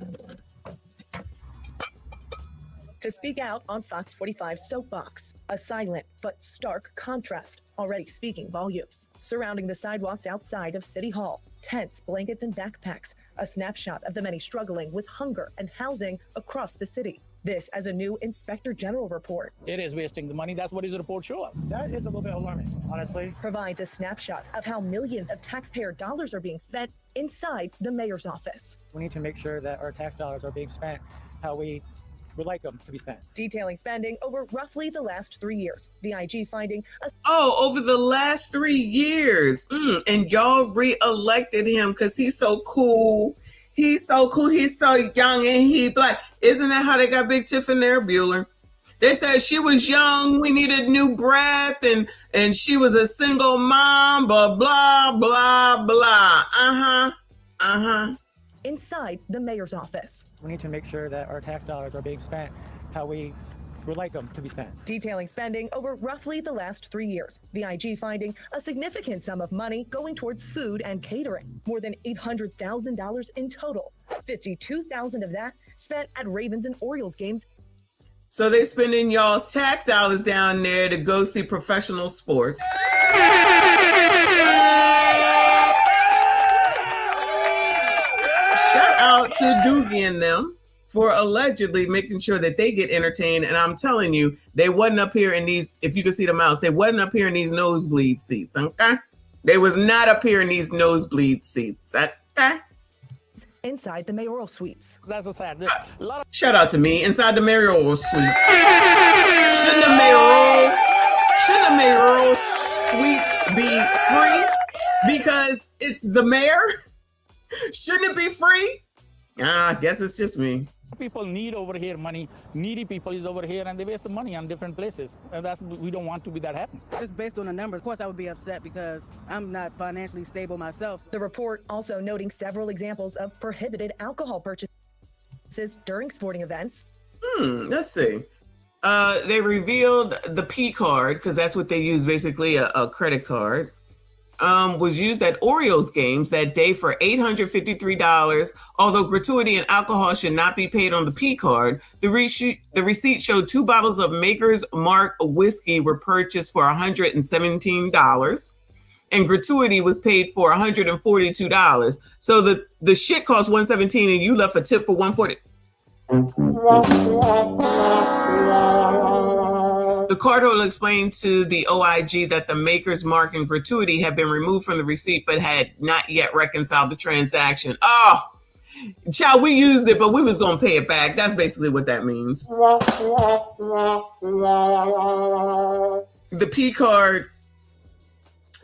to speak out on Fox 45 soapbox, a silent but stark contrast already speaking volumes. Surrounding the sidewalks outside of City Hall, tents, blankets, and backpacks, a snapshot of the many struggling with hunger and housing across the city. This as a new Inspector General report. It is wasting the money. That's what his report shows us. That is a little bit alarming, honestly. Provides a snapshot of how millions of taxpayer dollars are being spent inside the mayor's office. We need to make sure that our tax dollars are being spent how we would like them to be spent. Detailing spending over roughly the last 3 years. The IG finding over the last 3 years. And y'all re-elected him because he's so cool. He's so cool. He's so young and he black. Isn't that how they got Big Tiffany there, Bueller? They said she was young. We needed new breath. And she was a single mom. Blah, blah, blah, blah. Inside the mayor's office. We need to make sure that our tax dollars are being spent how we would like them to be spent. Detailing spending over roughly the last 3 years. The IG finding a significant sum of money going towards food and catering. More than $800,000 in total. $52,000 of that spent at Ravens and Orioles games. So they spending y'all's tax dollars down there to go see professional sports. Shout out to Doogie and them for allegedly making sure that they get entertained. And I'm telling you, they wasn't up here in these, if you can see the mouse, they wasn't up here in these nosebleed seats, okay? They was not up here in these nosebleed seats, okay? Inside the mayoral suites. That's what's happening. Shout out to me, inside the mayoral suites. Shouldn't the mayoral suites be free? Because it's the mayor? Shouldn't it be free? I guess it's just me. People need over here money. Needy people is over here and they waste the money on different places. And we don't want to be that happen. Just based on the numbers, of course I would be upset because I'm not financially stable myself. The report also noting several examples of prohibited alcohol purchases during sporting events. Let's see. They revealed the P card, because that's what they use, basically a credit card. Was used at Orioles games that day for $853. Although gratuity and alcohol should not be paid on the P card, the receipt showed 2 bottles of Maker's Mark whiskey were purchased for $117, and gratuity was paid for $142. So the shit cost $117, and you left a tip for $140. The cardholder explained to the OIG that the Maker's Mark and gratuity had been removed from the receipt, but had not yet reconciled the transaction. Oh, child, we used it, but we was going to pay it back. That's basically what that means. The P card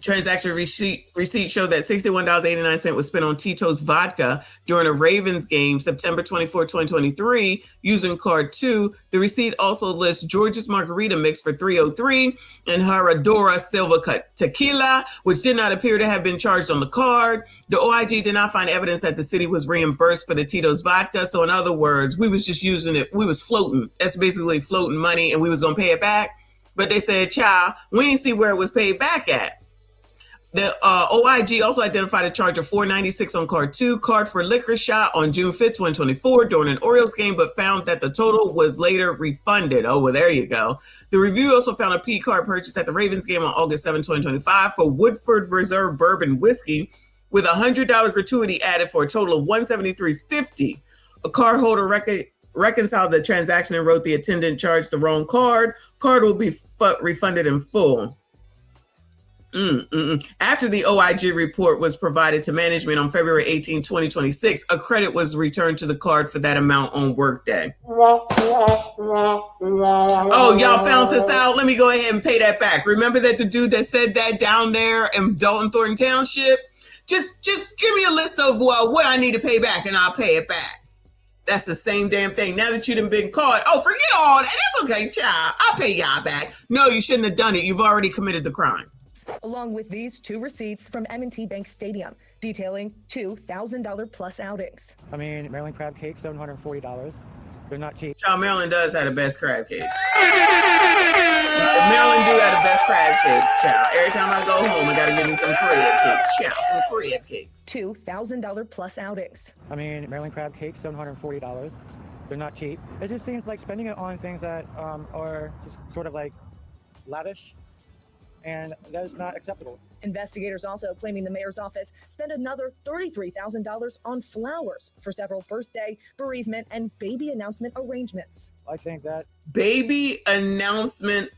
transaction receipt showed that $61.89 was spent on Tito's vodka during a Ravens game, September 24, 2023, using card 2. The receipt also lists George's Margarita mix for $303 and Herradura Silva Tequila, which did not appear to have been charged on the card. The OIG did not find evidence that the city was reimbursed for the Tito's vodka. So in other words, we was just using it. We was floating. That's basically floating money, and we was going to pay it back. But they said, child, we didn't see where it was paid back at. The OIG also identified a charge of $496 on card 2, card for liquor shot on June 5th, 2024 during an Orioles game, but found that the total was later refunded. Oh, well, there you go. The review also found a P card purchase at the Ravens game on August 7, 2025 for Woodford Reserve Bourbon Whiskey with a $100 gratuity added for a total of $173.50. A cardholder reconciled the transaction and wrote the attendant charged the wrong card. Card will be refunded in full. After the OIG report was provided to management on February 18, 2026, a credit was returned to the card for that amount on workday. Oh, y'all found this out? Let me go ahead and pay that back. Remember that the dude that said that down there in Dalton Thornton Township? Just give me a list of what I need to pay back and I'll pay it back. That's the same damn thing. Now that you've been caught, oh, forget all that. That's okay, child. I'll pay y'all back. No, you shouldn't have done it. You've already committed the crime. Along with these 2 receipts from M&T Bank Stadium, detailing 2 $1,000 plus outings. I mean, Maryland crab cakes, $740. They're not cheap. Child, Maryland does have the best crab cakes. Maryland do have the best crab cakes, child. Every time I go home, I gotta give me some crab cakes, child. Some crab cakes. 2 $1,000 plus outings. I mean, Maryland crab cakes, $740. They're not cheap. It just seems like spending it on things that are just sort of like lavish and that is not acceptable. Investigators also claiming the mayor's office spent another $33,000 on flowers for several birthday, bereavement, and baby announcement arrangements. I think that Baby announcement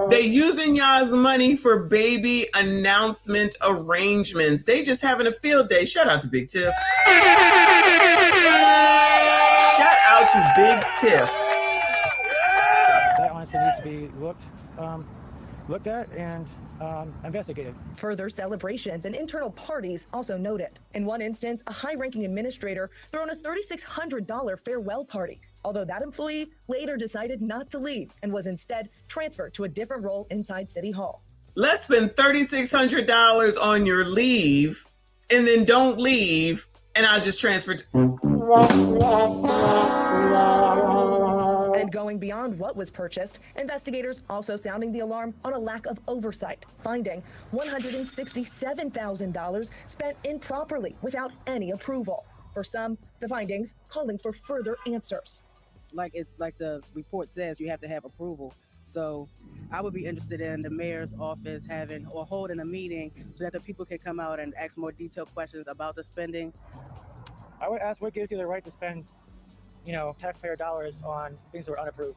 They using y'all's money for baby announcement arrangements. They just having a field day. Shout out to Big Tiff. Shout out to Big Tiff. that honestly needs to be looked at and investigated. Further celebrations and internal parties also noted. In one instance, a high-ranking administrator thrown a $3,600 farewell party, although that employee later decided not to leave and was instead transferred to a different role inside City Hall. Let's spend $3,600 on your leave and then don't leave, and I'll just transfer to... And going beyond what was purchased, investigators also sounding the alarm on a lack of oversight, finding $167,000 spent improperly without any approval. For some, the findings calling for further answers. Like the report says, you have to have approval. So I would be interested in the mayor's office having or holding a meeting so that the people can come out and ask more detailed questions about the spending. I would ask what gives you the right to spend, taxpayer dollars on things that are unapproved,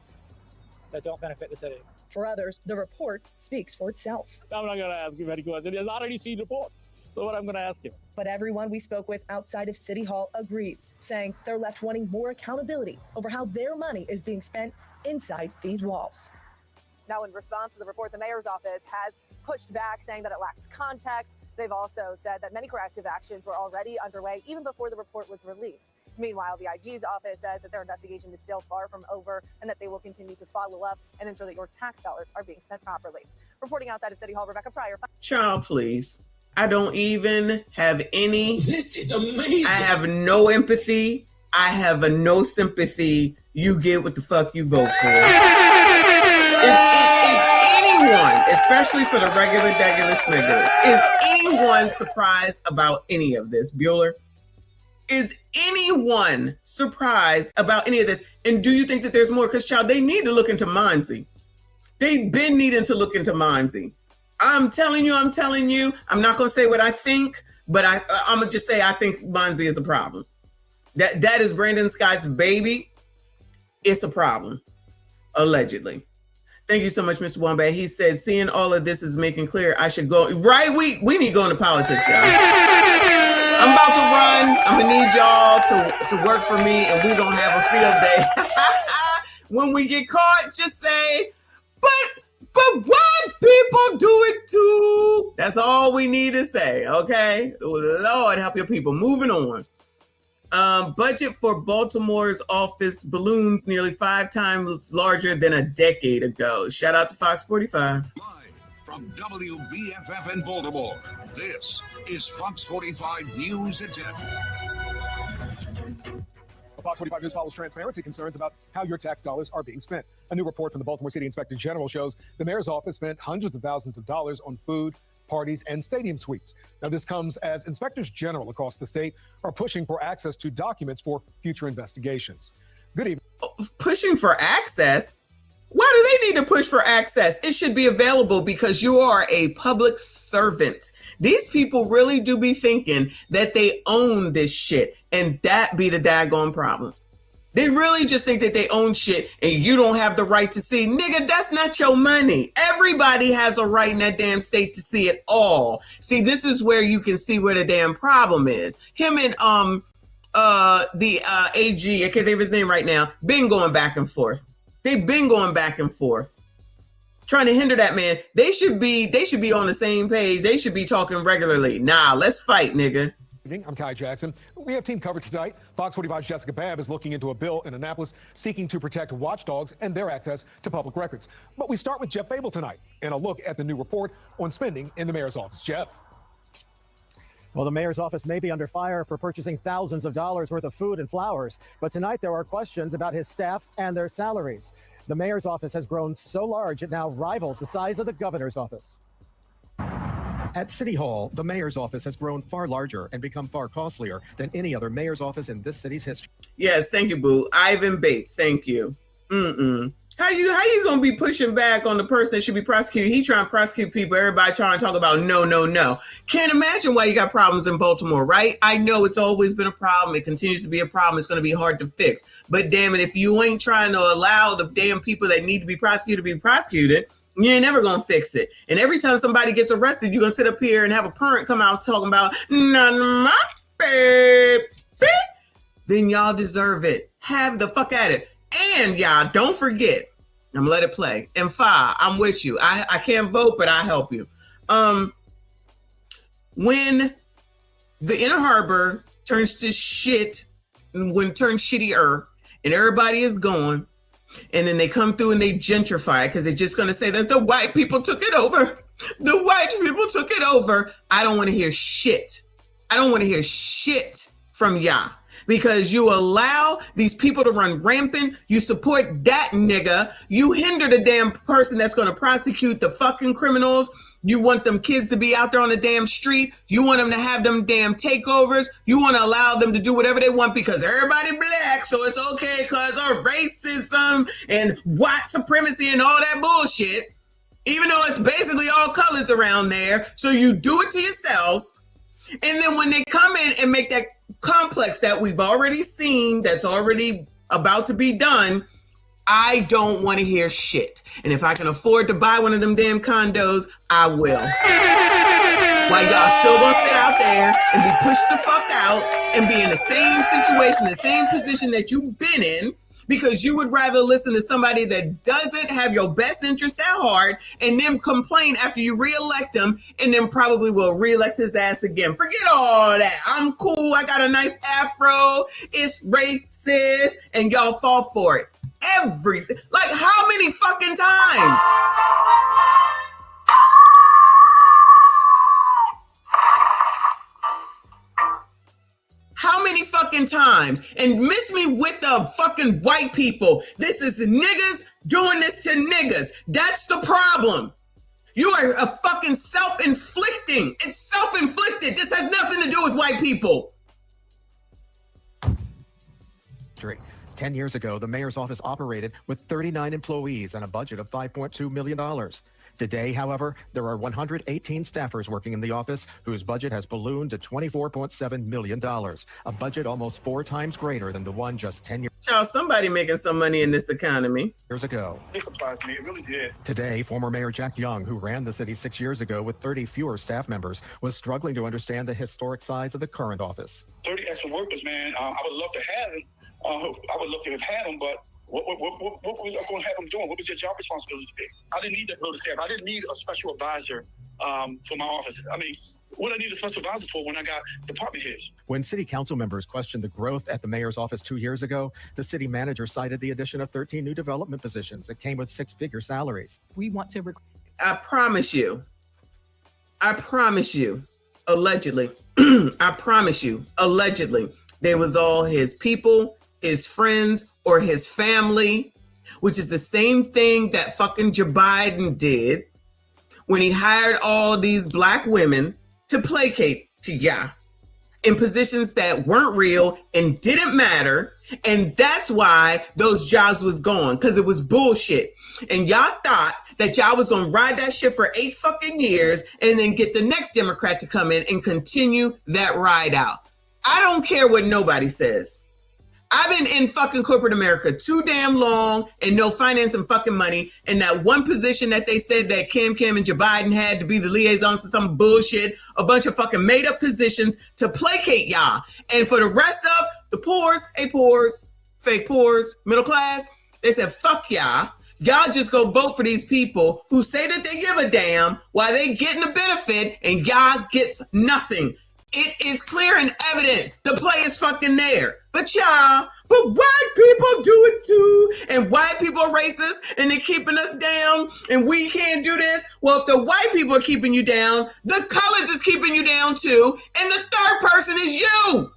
that don't benefit the city. For others, the report speaks for itself. I'm not going to ask you any questions. He's already seen the report. So what I'm going to ask you. But everyone we spoke with outside of City Hall agrees, saying they're left wanting more accountability over how their money is being spent inside these walls. Now, in response to the report, the mayor's office has pushed back, saying that it lacks context. They've also said that many corrective actions were already underway even before the report was released. Meanwhile, the IG's office says that their investigation is still far from over and that they will continue to follow up and ensure that your tax dollars are being spent properly. Reporting outside of City Hall, Rebecca Pryor. Child, please. I don't even have any. This is amazing. I have no empathy. I have no sympathy. You get what the fuck you vote for. Is anyone, especially for the regular smigglers, is anyone surprised about any of this, Bueller? Is anyone surprised about any of this? And do you think that there's more? Because, child, they need to look into Monzi. They've been needing to look into Monzi. I'm telling you. I'm not going to say what I think, but I'm going to just say I think Monzi is a problem. That is Brandon Scott's baby. It's a problem, allegedly. Thank you so much, Mr. Wombat. He said, seeing all of this is making clear I should go. Right, we need to go into politics, y'all. I'm about to run. I'm going to need y'all to work for me, and we're going to have a field day. When we get caught, just say, but white people do it too. That's all we need to say, okay? Lord, help your people. Moving on. Budget for Baltimore's office balloons nearly 5 times larger than a decade ago. Shout out to Fox 45. Live from WBFF in Baltimore, this is Fox 45 News at 10. Fox 45 News follows transparency concerns about how your tax dollars are being spent. A new report from the Baltimore City Inspector General shows the mayor's office spent hundreds of thousands of dollars on food, parties, and stadium suites. Now, this comes as inspectors general across the state are pushing for access to documents for future investigations. Good evening. Pushing for access? Why do they need to push for access? It should be available because you are a public servant. These people really do be thinking that they own this shit, and that be the daggone problem. They really just think that they own shit and you don't have the right to see. Nigga, that's not your money. Everybody has a right in that damn state to see it all. See, this is where you can see where the damn problem is. Him and the AG, I can't think of his name right now, been going back and forth. They've been going back and forth, trying to hinder that man. They should be on the same page. They should be talking regularly. Nah, let's fight, nigga. I'm Kai Jackson. We have team coverage tonight. Fox 45's Jessica Babb is looking into a bill in Annapolis seeking to protect watchdogs and their access to public records. But we start with Jeff Fable tonight and a look at the new report on spending in the mayor's office. Jeff. Well, the mayor's office may be under fire for purchasing thousands of dollars worth of food and flowers. But tonight there are questions about his staff and their salaries. The mayor's office has grown so large it now rivals the size of the governor's office. At City Hall, the mayor's office has grown far larger and become far costlier than any other mayor's office in this city's history. Yes, thank you, boo. Ivan Bates, thank you. How you gonna be pushing back on the person that should be prosecuted? He trying to prosecute people. Everybody trying to talk about no. Can't imagine why you got problems in Baltimore, right? I know it's always been a problem. It continues to be a problem. It's going to be hard to fix. But damn it, if you ain't trying to allow the damn people that need to be prosecuted, you ain't never gonna fix it. And every time somebody gets arrested, you're gonna sit up here and have a parent come out talking about none of my baby. Then y'all deserve it. Have the fuck at it. And y'all, don't forget, I'm gonna let it play. And Fa, I'm with you. I can't vote, but I'll help you. When the Inner Harbor turns to shit, when it turns shittier, and everybody is gone, and then they come through and they gentrify it because they're just gonna say that the white people took it over. The white people took it over. I don't want to hear shit. I don't want to hear shit from y'all. Because you allow these people to run rampant. You support that nigga. You hinder the damn person that's going to prosecute the fucking criminals. You want them kids to be out there on the damn street. You want them to have them damn takeovers. You want to allow them to do whatever they want because everybody black, so it's okay because of racism and white supremacy and all that bullshit. Even though it's basically all colors around there. So you do it to yourselves. And then when they come in and make that complex that we've already seen, that's already about to be done, I don't want to hear shit. And if I can afford to buy one of them damn condos, I will. While y'all still gonna sit out there and be pushed the fuck out and be in the same situation, the same position that you've been in, because you would rather listen to somebody that doesn't have your best interest at heart and then complain after you reelect him and then probably will reelect his ass again. Forget all that. I'm cool. I got a nice afro. It's racist and y'all fall for it. Like how many fucking times? How many fucking times? And miss me with the fucking white people. This is niggas doing this to niggas. That's the problem. You are a fucking self-inflicting. It's self-inflicted. This has nothing to do with white people. 10 years ago, the mayor's office operated with 39 employees and a budget of $5.2 million. Today, however, there are 118 staffers working in the office whose budget has ballooned to $24.7 million, a budget almost 4 times greater than the one just 10 years Y'all, somebody making some money in this economy. ago. It surprised me. It really did. Today, former Mayor Jack Young, who ran the city 6 years ago with 30 fewer staff members, was struggling to understand the historic size of the current office. 30 extra workers, man. I would love to have them. I would love to have had them, but what were you going to have them doing? What was your job responsibility to be? I didn't need that little staff. I didn't need a special advisor for my office. I mean, what I need a special advisor for when I got department heads. When city council members questioned the growth at the mayor's office 2 years ago, the city manager cited the addition of 13 new development positions that came with 6-figure salaries. We want to I promise you, allegedly, I promise you, allegedly, they was all his people, his friends, or his family, which is the same thing that fucking Joe Biden did when he hired all these black women to placate to ya in positions that weren't real and didn't matter. And that's why those jobs was gone, because it was bullshit. And y'all thought that y'all was going to ride that shit for 8 fucking years and then get the next Democrat to come in and continue that ride out. I don't care what nobody says. I've been in fucking corporate America too damn long and no finance and fucking money. And that one position that they said that Kim and Joe Biden had to be the liaisons to some bullshit, a bunch of fucking made up positions to placate y'all. And for the rest of the poors, fake poors, middle class, they said, fuck y'all. Y'all just go vote for these people who say that they give a damn while they getting a benefit and y'all gets nothing. It is clear and evident. The play is fucking there. But white people do it too. And white people are racist and they're keeping us down and we can't do this. Well, if the white people are keeping you down, the colors is keeping you down too. And the third person is you.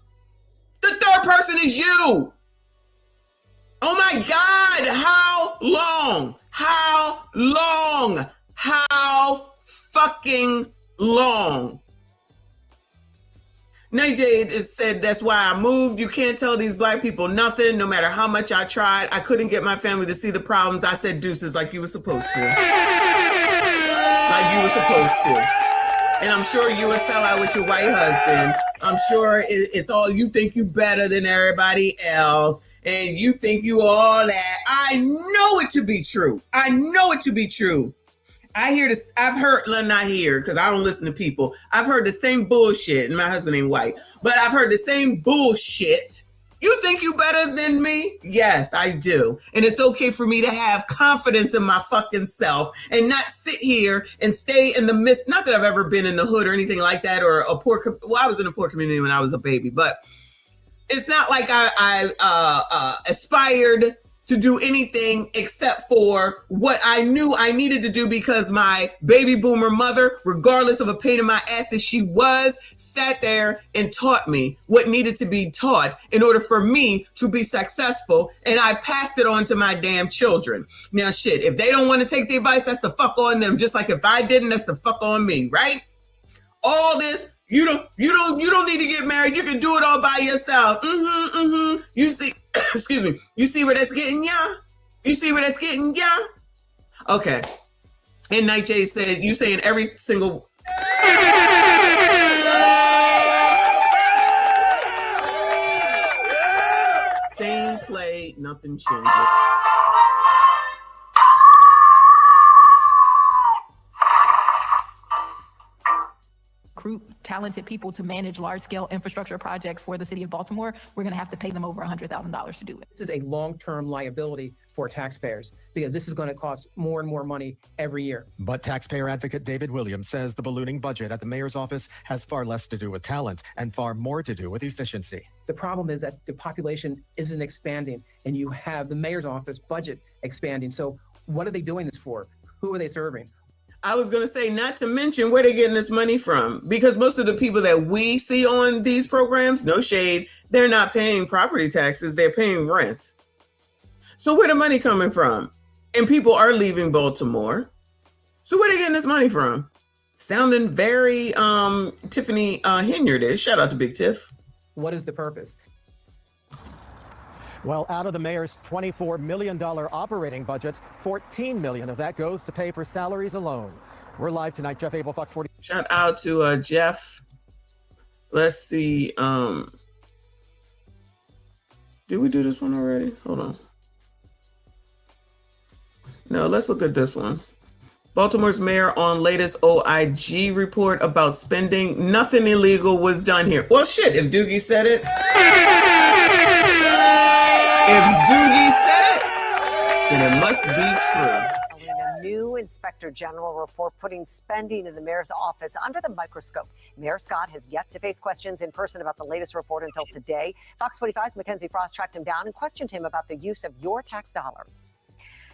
The third person is you. Oh my God. How long? How long? How fucking long? Night Jade has said that's why I moved. You can't tell these black people nothing, no matter how much I tried. I couldn't get my family to see the problems. I said deuces like you were supposed to. Like you were supposed to. And I'm sure you would sell out with your white husband. I'm sure it's all you think you better than everybody else. And you think you all that. I know it to be true. I know it to be true. I hear this. I've heard, well, not here because I don't listen to people. I've heard the same bullshit, and my husband ain't white, but I've heard the same bullshit. You think you better than me? Yes, I do. And it's okay for me to have confidence in my fucking self and not sit here and stay in the midst. Not that I've ever been in the hood or anything like that, or a poor. Well, I was in a poor community when I was a baby, but it's not like I aspired to do anything except for what I knew I needed to do because my baby boomer mother, regardless of a pain in my ass that she was, sat there and taught me what needed to be taught in order for me to be successful. And I passed it on to my damn children. Now, shit, if they don't want to take the advice, that's the fuck on them. Just like if I didn't, that's the fuck on me, right? All this, you don't need to get married. You can do it all by yourself. You see, excuse me. You see where that's getting ya? You see where that's getting ya? Okay. And Night Jay said, you saying every single. Same play, nothing changes. Recruit talented people to manage large-scale infrastructure projects for the city of Baltimore, we're going to have to pay them over $100,000 to do it. This is a long-term liability for taxpayers because this is going to cost more and more money every year. But taxpayer advocate David Williams says the ballooning budget at the mayor's office has far less to do with talent and far more to do with efficiency. The problem is that the population isn't expanding and you have the mayor's office budget expanding. So what are they doing this for? Who are they serving? I was going to say, not to mention where they're getting this money from, because most of the people that we see on these programs, no shade, they're not paying property taxes. They're paying rent. So where the money coming from? And people are leaving Baltimore. So where they getting this money from? Sounding very Tiffany Henyard-ish. Shout out to Big Tiff. What is the purpose? Well, out of the mayor's $24 million operating budget, $14 million of that goes to pay for salaries alone. We're live tonight, Jeff Abel, Fox 40. Shout out to Jeff. Let's see. Did we do this one already? Hold on. No, let's look at this one. Baltimore's mayor on latest OIG report about spending. Nothing illegal was done here. Well, shit, if Doogie said it. If Doogie said it, then it must be true. A new Inspector General report putting spending in the mayor's office under the microscope. Mayor Scott has yet to face questions in person about the latest report until today. Fox 45's Mackenzie Frost tracked him down and questioned him about the use of your tax dollars.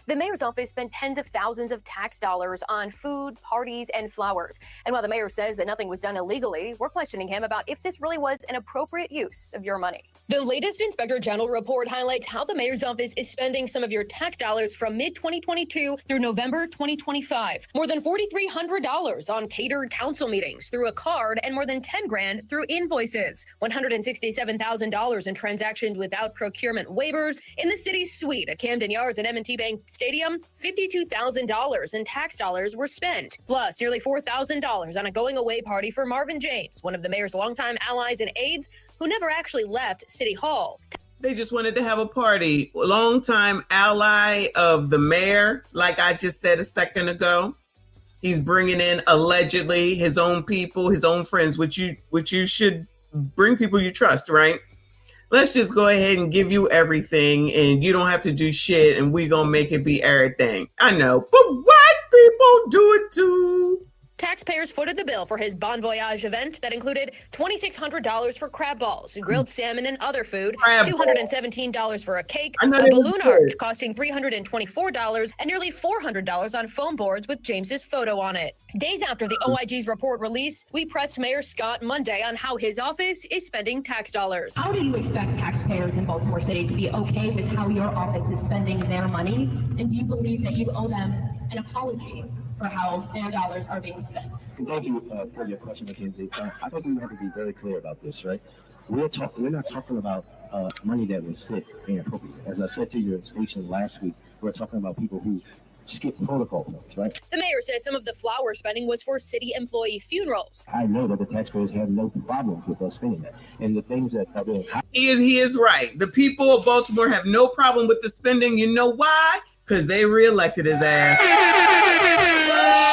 The mayor's office spent tens of thousands of tax dollars on food, parties, and flowers. And while the mayor says that nothing was done illegally, we're questioning him about if this really was an appropriate use of your money. The latest Inspector General report highlights how the mayor's office is spending some of your tax dollars from mid-2022 through November 2025. More than $4,300 on catered council meetings through a card and more than $10,000 through invoices. $167,000 in transactions without procurement waivers in the city's suite at Camden Yards and M&T Bank Stadium. $52,000 in tax dollars were spent, plus nearly $4,000 on a going away party for Marvin James, one of the mayor's longtime allies and aides who never actually left City Hall. They just wanted to have a party. Longtime ally of the mayor, like I just said a second ago. He's bringing in allegedly his own people, his own friends, which you should bring people you trust, right? Let's just go ahead and give you everything and you don't have to do shit and we gonna make it be everything. I know, but white people do it too. Taxpayers footed the bill for his Bon Voyage event that included $2,600 for crab balls, grilled salmon, and other food, $217 for a cake, a balloon arch costing $324, and nearly $400 on foam boards with James's photo on it. Days after the OIG's report release, we pressed Mayor Scott Monday on how his office is spending tax dollars. How do you expect taxpayers in Baltimore City to be okay with how your office is spending their money? And do you believe that you owe them an apology for how their dollars are being spent. Thank you for your question, Mackenzie. I think we have to be very clear about this, right? We're not talking about money that was spent inappropriately. As I said to your station last week, we're talking about people who skip protocol points, right? The mayor says some of the flower spending was for city employee funerals. I know that the taxpayers have no problems with us spending that. And the things that are being... He is right. The people of Baltimore have no problem with the spending. You know why? Because they reelected his ass.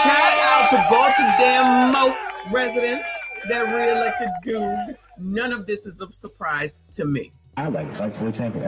Shout out to Baltimore residents that reelected dude. None of this is a surprise to me. Like for example,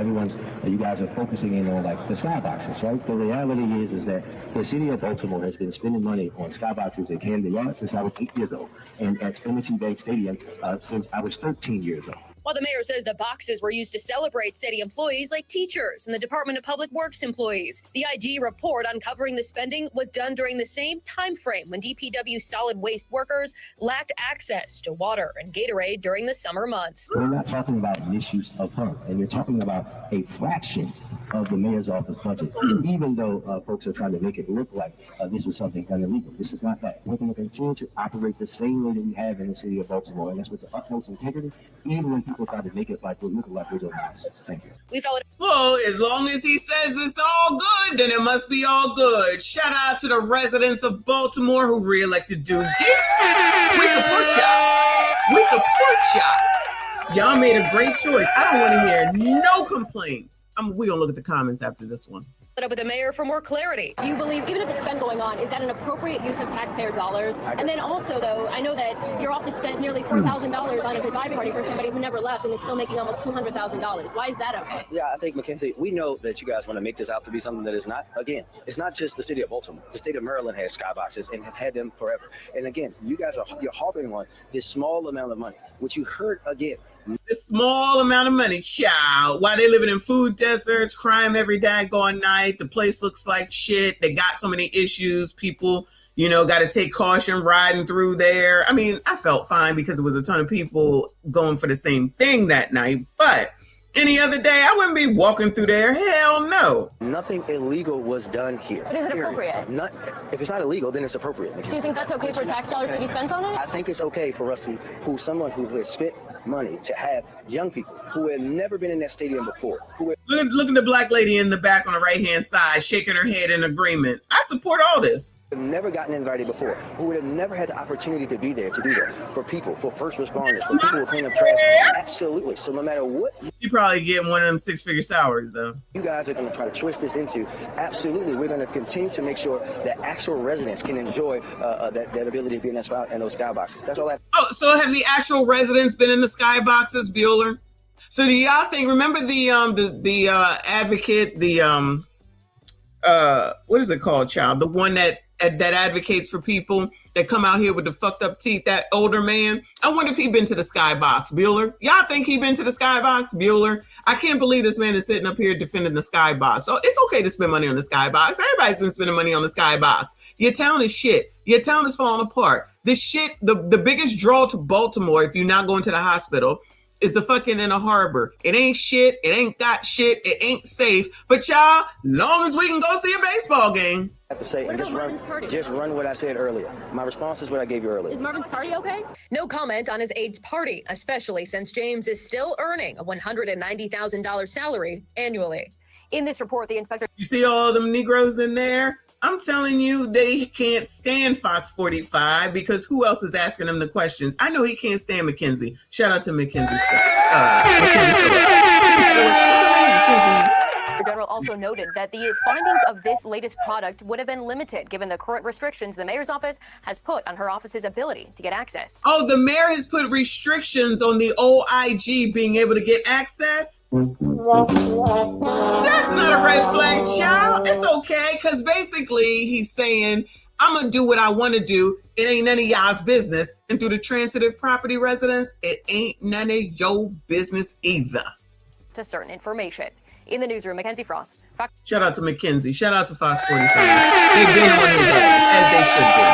you guys are focusing in on like the skyboxes, right? The reality is that the city of Baltimore has been spending money on skyboxes at Camden Yard since I was 8 years old, and at M&T Bank Stadium since I was 13 years old. While the mayor says the boxes were used to celebrate city employees like teachers and the Department of Public Works employees, the IG report uncovering the spending was done during the same time frame when DPW solid waste workers lacked access to water and Gatorade during the summer months. We're not talking about misuse of funds, and you're talking about a fraction of the mayor's office budget, even though folks are trying to make it look like this was something done illegal. This is not that. We're going to continue to operate the same way that we have in the city of Baltimore, and that's with the utmost integrity, even when people try to make it like we look like we're doing this. Thank you. We felt well, as long as he says it's all good, then it must be all good. Shout out to the residents of Baltimore who reelected Duke. We support y'all. We support y'all. Y'all made a great choice. I don't want to hear no complaints. We're going to look at the comments after this one. Up with the mayor for more clarity. Do you believe, even if it's been going on, is that an appropriate use of taxpayer dollars? And then also, though, I know that your office spent nearly $4,000 on a goodbye party for somebody who never left and is still making almost $200,000. Why is that okay? Yeah, I think, Mackenzie, we know that you guys want to make this out to be something that is not. Again, it's not just the city of Baltimore. The state of Maryland has skyboxes and have had them forever. And again, you're harping on this small amount of money, which you heard again. This small amount of money, child. While they living in food deserts, crime every daggone night. The place looks like shit. They got so many issues. People, got to take caution riding through there. I mean, I felt fine because it was a ton of people going for the same thing that night. But any other day, I wouldn't be walking through there. Hell no. Nothing illegal was done here. But is it appropriate? If it's not illegal, then it's appropriate. So you think that's okay for tax dollars to be spent on it? I think it's okay for us someone who has spent money to have young people who have never been in that stadium before. Look at the black lady in the back on the right-hand side, shaking her head in agreement. I support all this. Never gotten invited before, who would have never had the opportunity to be there, to do that for people, for first responders, for people who clean up trash. Absolutely. So no matter what, you probably get one of them six-figure salaries, though. You guys are going to try to twist this into. Absolutely, we're going to continue to make sure that actual residents can enjoy that ability to be in those skyboxes. That's all that. Oh, so have the actual residents been in the skyboxes, Bueller? So do y'all think? Remember the advocate, what is it called, child? The one that advocates for people that come out here with the fucked up teeth, that older man. I wonder if he been to the skybox, Bueller. Y'all think he been to the skybox, Bueller? I can't believe this man is sitting up here defending the skybox. So it's okay to spend money on the skybox. Everybody's been spending money on the skybox. Your town is shit. Your town is falling apart. This shit, the biggest draw to Baltimore, if you're not going to the hospital, is the fucking in a harbor. It ain't shit. It ain't got shit. It ain't safe. But y'all, long as we can go see a baseball game. I have to say, and just run what I said earlier. My response is what I gave you earlier. Is Marvin's party okay? No comment on his aide's party, especially since James is still earning a $190,000 salary annually. In this report, the inspector... You see all them Negroes in there? I'm telling you, they can't stand Fox 45 because who else is asking them the questions? I know he can't stand Mackenzie. Shout out to Mackenzie. The general also noted that the findings of this latest product would have been limited given the current restrictions the mayor's office has put on her office's ability to get access. Oh, the mayor has put restrictions on the OIG being able to get access? That's not a red flag, child. It's okay, because basically he's saying, I'm going to do what I want to do. It ain't none of y'all's business. And through the transitive property residents, it ain't none of your business either. To certain information. In the newsroom, Mackenzie Frost. Shout out to Mackenzie. Shout out to Fox 45. They've been on his ass as they should be.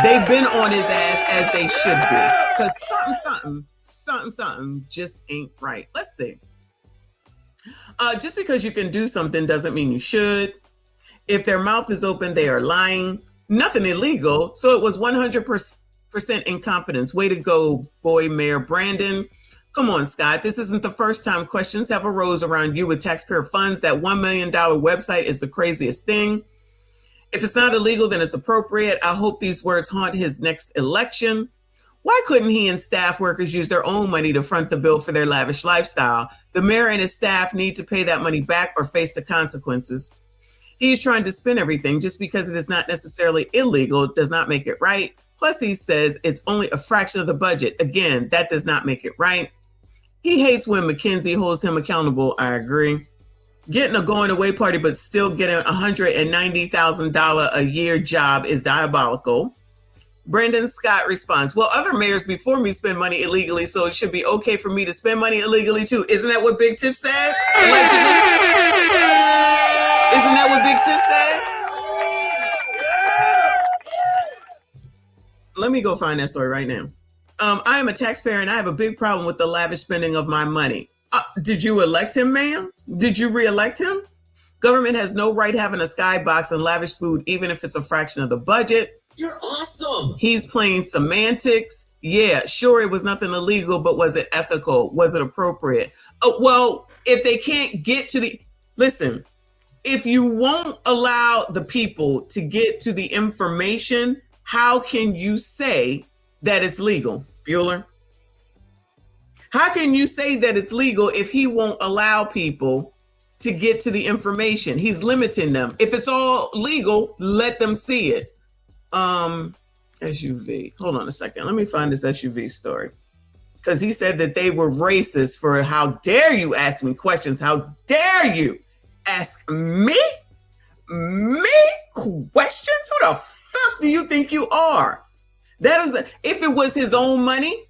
They've been on his ass as they should be. Because something just ain't right. Let's see. Just because you can do something doesn't mean you should. If their mouth is open, they are lying. nothing illegal. So it was 100% incompetence. Way to go, boy, Mayor Brandon. Come on, Scott. This isn't the first time questions have arose around you with taxpayer funds. That $1 million website is the craziest thing. If it's not illegal, then it's appropriate. I hope these words haunt his next election. Why couldn't he and staff workers use their own money to front the bill for their lavish lifestyle? The mayor and his staff need to pay that money back or face the consequences. He's trying to spend everything. Just because it is not necessarily illegal does not make it right. Plus, he says it's only a fraction of the budget. Again, that does not make it right. He hates when McKinsey holds him accountable. I agree. Getting a going away party, but still getting $190,000 a year job is diabolical. Brendan Scott responds, well, other mayors before me spend money illegally, so it should be okay for me to spend money illegally too. Isn't that what Big Tiff said? Allegedly? Isn't that what Big Tiff said? Let me go find that story right now. I am a taxpayer and I have a big problem with the lavish spending of my money. Did you elect him, ma'am? Did you re-elect him? Government has no right having a skybox and lavish food, even if it's a fraction of the budget. You're awesome. He's playing semantics. Yeah, sure, it was nothing illegal, but was it ethical? Was it appropriate? Well, if they can't get to the... Listen, if you won't allow the people to get to the information, how can you say that it's legal, Bueller? How can you say that it's legal if he won't allow people to get to the information? He's limiting them. If it's all legal, let them see it. SUV. Hold on a second. Let me find this SUV story. Because he said that they were racist for how dare you ask me questions? How dare you ask me? Me questions? Who the fuck do you think you are? That is, if it was his own money, I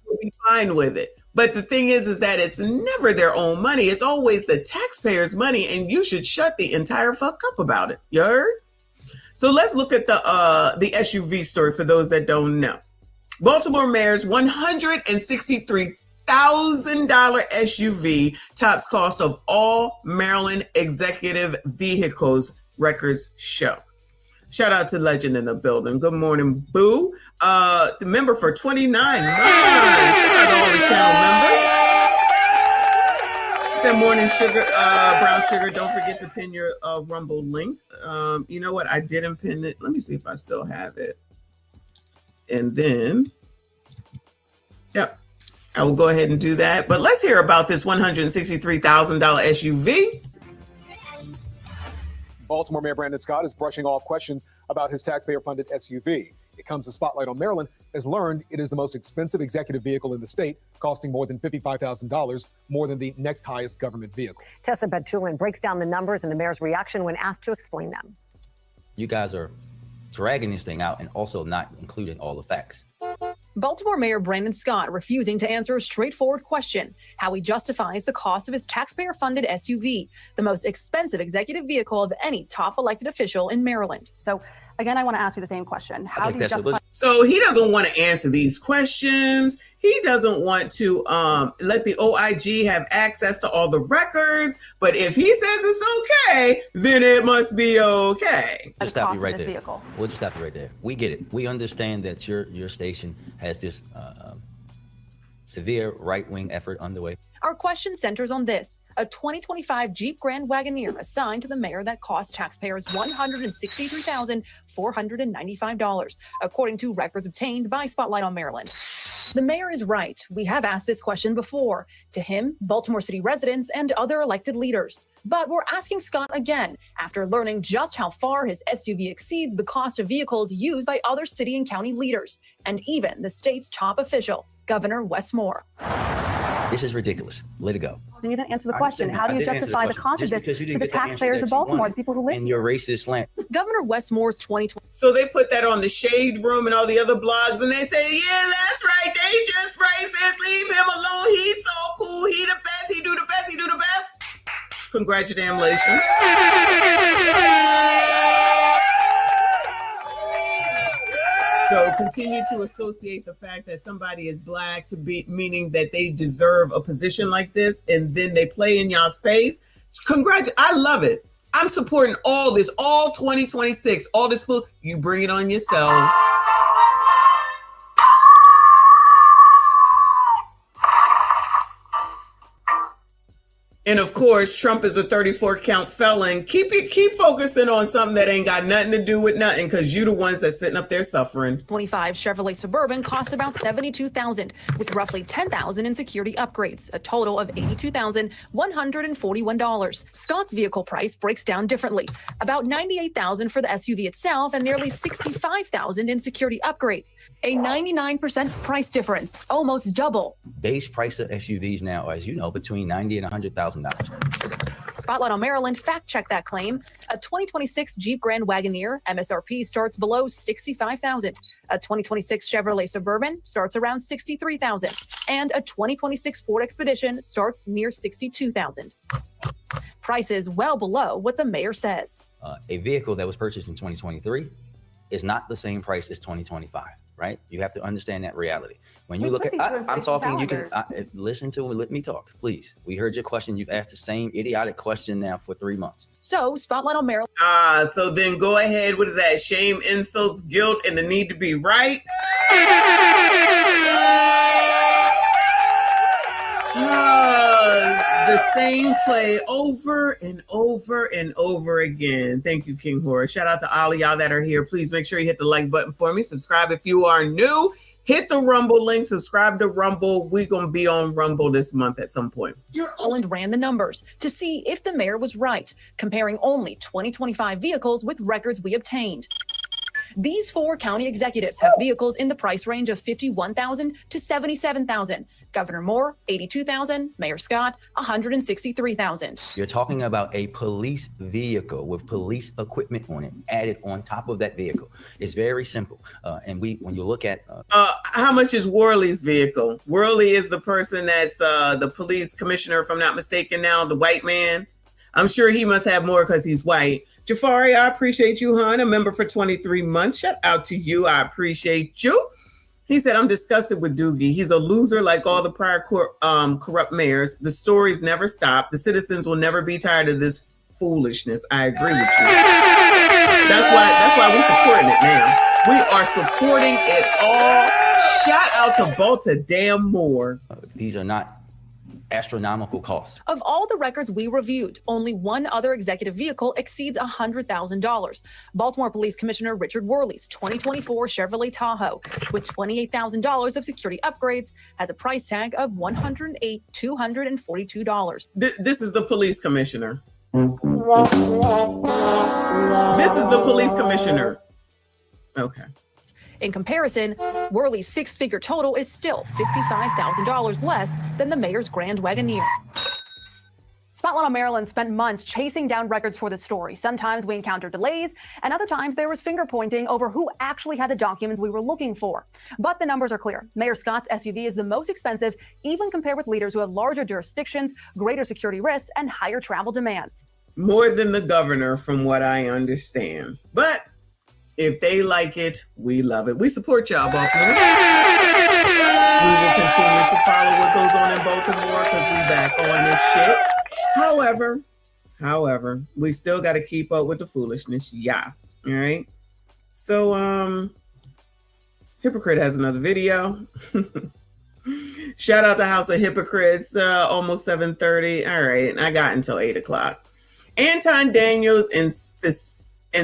would be fine with it. But the thing is that it's never their own money. It's always the taxpayers' money, and you should shut the entire fuck up about it. You heard? So let's look at the SUV story for those that don't know. Baltimore mayor's $163,000 SUV tops cost of all Maryland executive vehicles, records show. Shout out to Legend in the building. Good morning, Boo. The member for 29 months. Shout out to all the channel members. Said morning sugar, brown sugar. Don't forget to pin your Rumble link. You know what? I didn't pin it. Let me see if I still have it. And then, yep, I will go ahead and do that. But let's hear about this $163,000 SUV. Baltimore Mayor Brandon Scott is brushing off questions about his taxpayer-funded SUV. It comes as Spotlight on Maryland has learned it is the most expensive executive vehicle in the state, costing more than $55,000, more than the next highest government vehicle. Tessa Betulin breaks down the numbers and the mayor's reaction when asked to explain them. You guys are dragging this thing out and also not including all the facts. Baltimore Mayor Brandon Scott refusing to answer a straightforward question, how he justifies the cost of his taxpayer-funded SUV, the most expensive executive vehicle of any top elected official in Maryland. So again, I want to ask you the same question. How do you justify? So he doesn't want to answer these questions. He doesn't want to let the OIG have access to all the records. But if he says it's okay, then it must be okay. Just stop you right there. We'll just stop you right there. We get it. We understand that your station has this severe right-wing effort underway. Our question centers on this, a 2025 Jeep Grand Wagoneer assigned to the mayor that cost taxpayers $163,495, according to records obtained by Spotlight on Maryland. The mayor is right. We have asked this question before, to him, Baltimore City residents, and other elected leaders. But we're asking Scott again, after learning just how far his SUV exceeds the cost of vehicles used by other city and county leaders, and even the state's top official, Governor Wes Moore. This is ridiculous. Let it go. You didn't answer the question. How do you justify the cost of this to the taxpayers of Baltimore, the people who live in your racist slant? Governor Wes Moore's 2020. So they put that on the Shade Room and all the other blogs, and they say, yeah, that's right. They just racist. Leave him alone. He's so cool. He the best. He do the best. He do the best. Congratulations. So continue to associate the fact that somebody is black to be meaning that they deserve a position like this, and then they play in y'all's face. I love it. I'm supporting all this, all 2026, all this food. You bring it on yourselves. And of course, Trump is a 34-count felon. Keep focusing on something that ain't got nothing to do with nothing, because you the ones that's sitting up there suffering. 25 Chevrolet Suburban costs about $72,000, with roughly $10,000 in security upgrades, a total of $82,141. Scott's vehicle price breaks down differently, about $98,000 for the SUV itself and nearly $65,000 in security upgrades, a 99% price difference, almost double. Base price of SUVs now, as you know, between $90,000 and $100,000. Spotlight on Maryland fact-check that claim. A 2026 Jeep Grand Wagoneer MSRP starts below $65,000. A 2026 Chevrolet Suburban starts around $63,000, and a 2026 Ford Expedition starts near $62,000. Prices well below what the mayor says. A vehicle that was purchased in 2023 is not the same price as 2025, right? You have to understand that reality. When you look at, I'm talking, you can listen to me, let me talk, please. We heard your question. You've asked the same idiotic question now for 3 months. So, Spotlight on Maryland. So then go ahead. What is that? Shame, insults, guilt, and the need to be right. The same play over and over and over again. Thank you, King Horror. Shout out to all of y'all that are here. Please make sure you hit the like button for me. Subscribe if you are new. Hit the Rumble link. Subscribe to Rumble. We're going to be on Rumble this month at some point. Maryland ran the numbers to see if the mayor was right, comparing only 2025 vehicles with records we obtained. These 4 county executives have vehicles in the price range of $51,000 to $77,000. Governor Moore, $82,000. Mayor Scott, $163,000. You're talking about a police vehicle with police equipment on it, added on top of that vehicle. It's very simple. And when you look at... how much is Worley's vehicle? Worley is the person that's the police commissioner, if I'm not mistaken now, the white man. I'm sure he must have more because he's white. Jafari, I appreciate you, hon. A member for 23 months. Shout out to you. I appreciate you. He said, I'm disgusted with Doogie. He's a loser like all the prior corrupt mayors. The stories never stop. The citizens will never be tired of this foolishness. I agree with you. That's why we're supporting it now. We are supporting it all. Shout out to Baltimore. These are not astronomical costs. Of all the records we reviewed, only one other executive vehicle exceeds $100,000. Baltimore Police Commissioner Richard Worley's 2024 Chevrolet Tahoe, with $28,000 of security upgrades, has a price tag of $108,242. This is the police commissioner. This is the police commissioner. Okay. In comparison, Worley's 6-figure total is still $55,000 less than the mayor's Grand Wagoneer. Spotlight on Maryland spent months chasing down records for the story. Sometimes we encountered delays, and other times there was finger pointing over who actually had the documents we were looking for. But the numbers are clear. Mayor Scott's SUV is the most expensive, even compared with leaders who have larger jurisdictions, greater security risks, and higher travel demands. More than the governor, from what I understand. But if they like it, we love it. We support y'all, Baltimore. We will continue to follow what goes on in Baltimore because we back on this shit. However, we still got to keep up with the foolishness. Yeah. All right. So, Hypocrite has another video. Shout out to House of Hypocrites. Almost 7:30. All right. I got until 8 o'clock. Anton Daniels and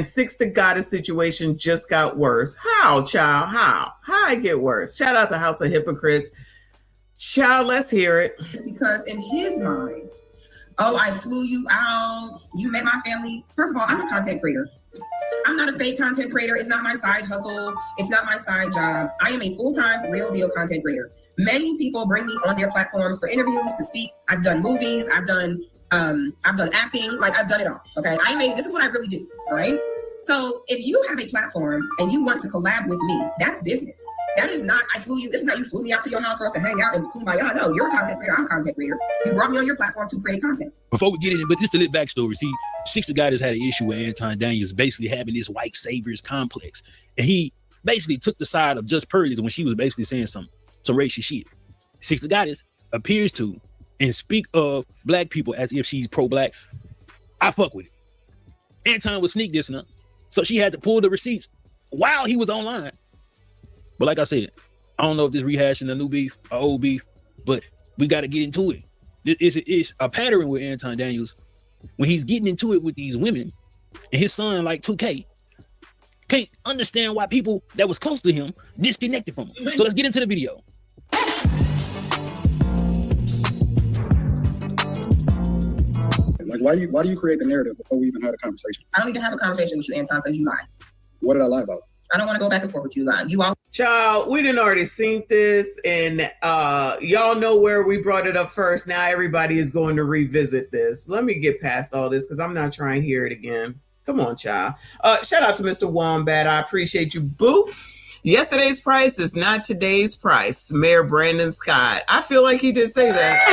Six the Goddess situation just got worse. How, child? How it get worse? Shout out to House of Hypocrites. Child, let's hear it. Because in his mind, oh, I flew you out. You met my family. First of all, I'm a content creator. I'm not a fake content creator. It's not my side hustle. It's not my side job. I am a full-time, real deal content creator. Many people bring me on their platforms for interviews to speak. I've done movies. I've done acting. Like, I've done it all. Okay. This is what I really do. All right. So if you have a platform and you want to collab with me, that's business. That is not, I flew you. It's not you flew me out to your house for us to hang out and kumbaya. No, you're a content creator. I'm a content creator. You brought me on your platform to create content. Before we get in, but just a little backstory. See, Six the Goddess had an issue with Anton Daniels basically having this white saviors complex. And he basically took the side of Just Purdy's when she was basically saying some racist shit. Six the Goddess appears to and speak of black people as if she's pro-black. I fuck with it. Anton was sneak dissing her. So she had to pull the receipts while he was online. But like I said, I don't know if this rehashing a new beef or old beef, but we got to get into it. It's a pattern with Anton Daniels when he's getting into it with these women, and his son, like 2K, can't understand why people that was close to him disconnected from him. So let's get into the video. Like, why do you create the narrative before we even had a conversation? I don't need to have a conversation with you, Anton, because you lie. What did I lie about? I don't want to go back and forth with you. You all. Child, we didn't already seen this, and y'all know where we brought it up first. Now everybody is going to revisit this. Let me get past all this because I'm not trying to hear it again. Come on, child. Shout out to Mr. Wombat. I appreciate you, boo. Yesterday's price is not today's price. Mayor Brandon Scott. I feel like he did say that.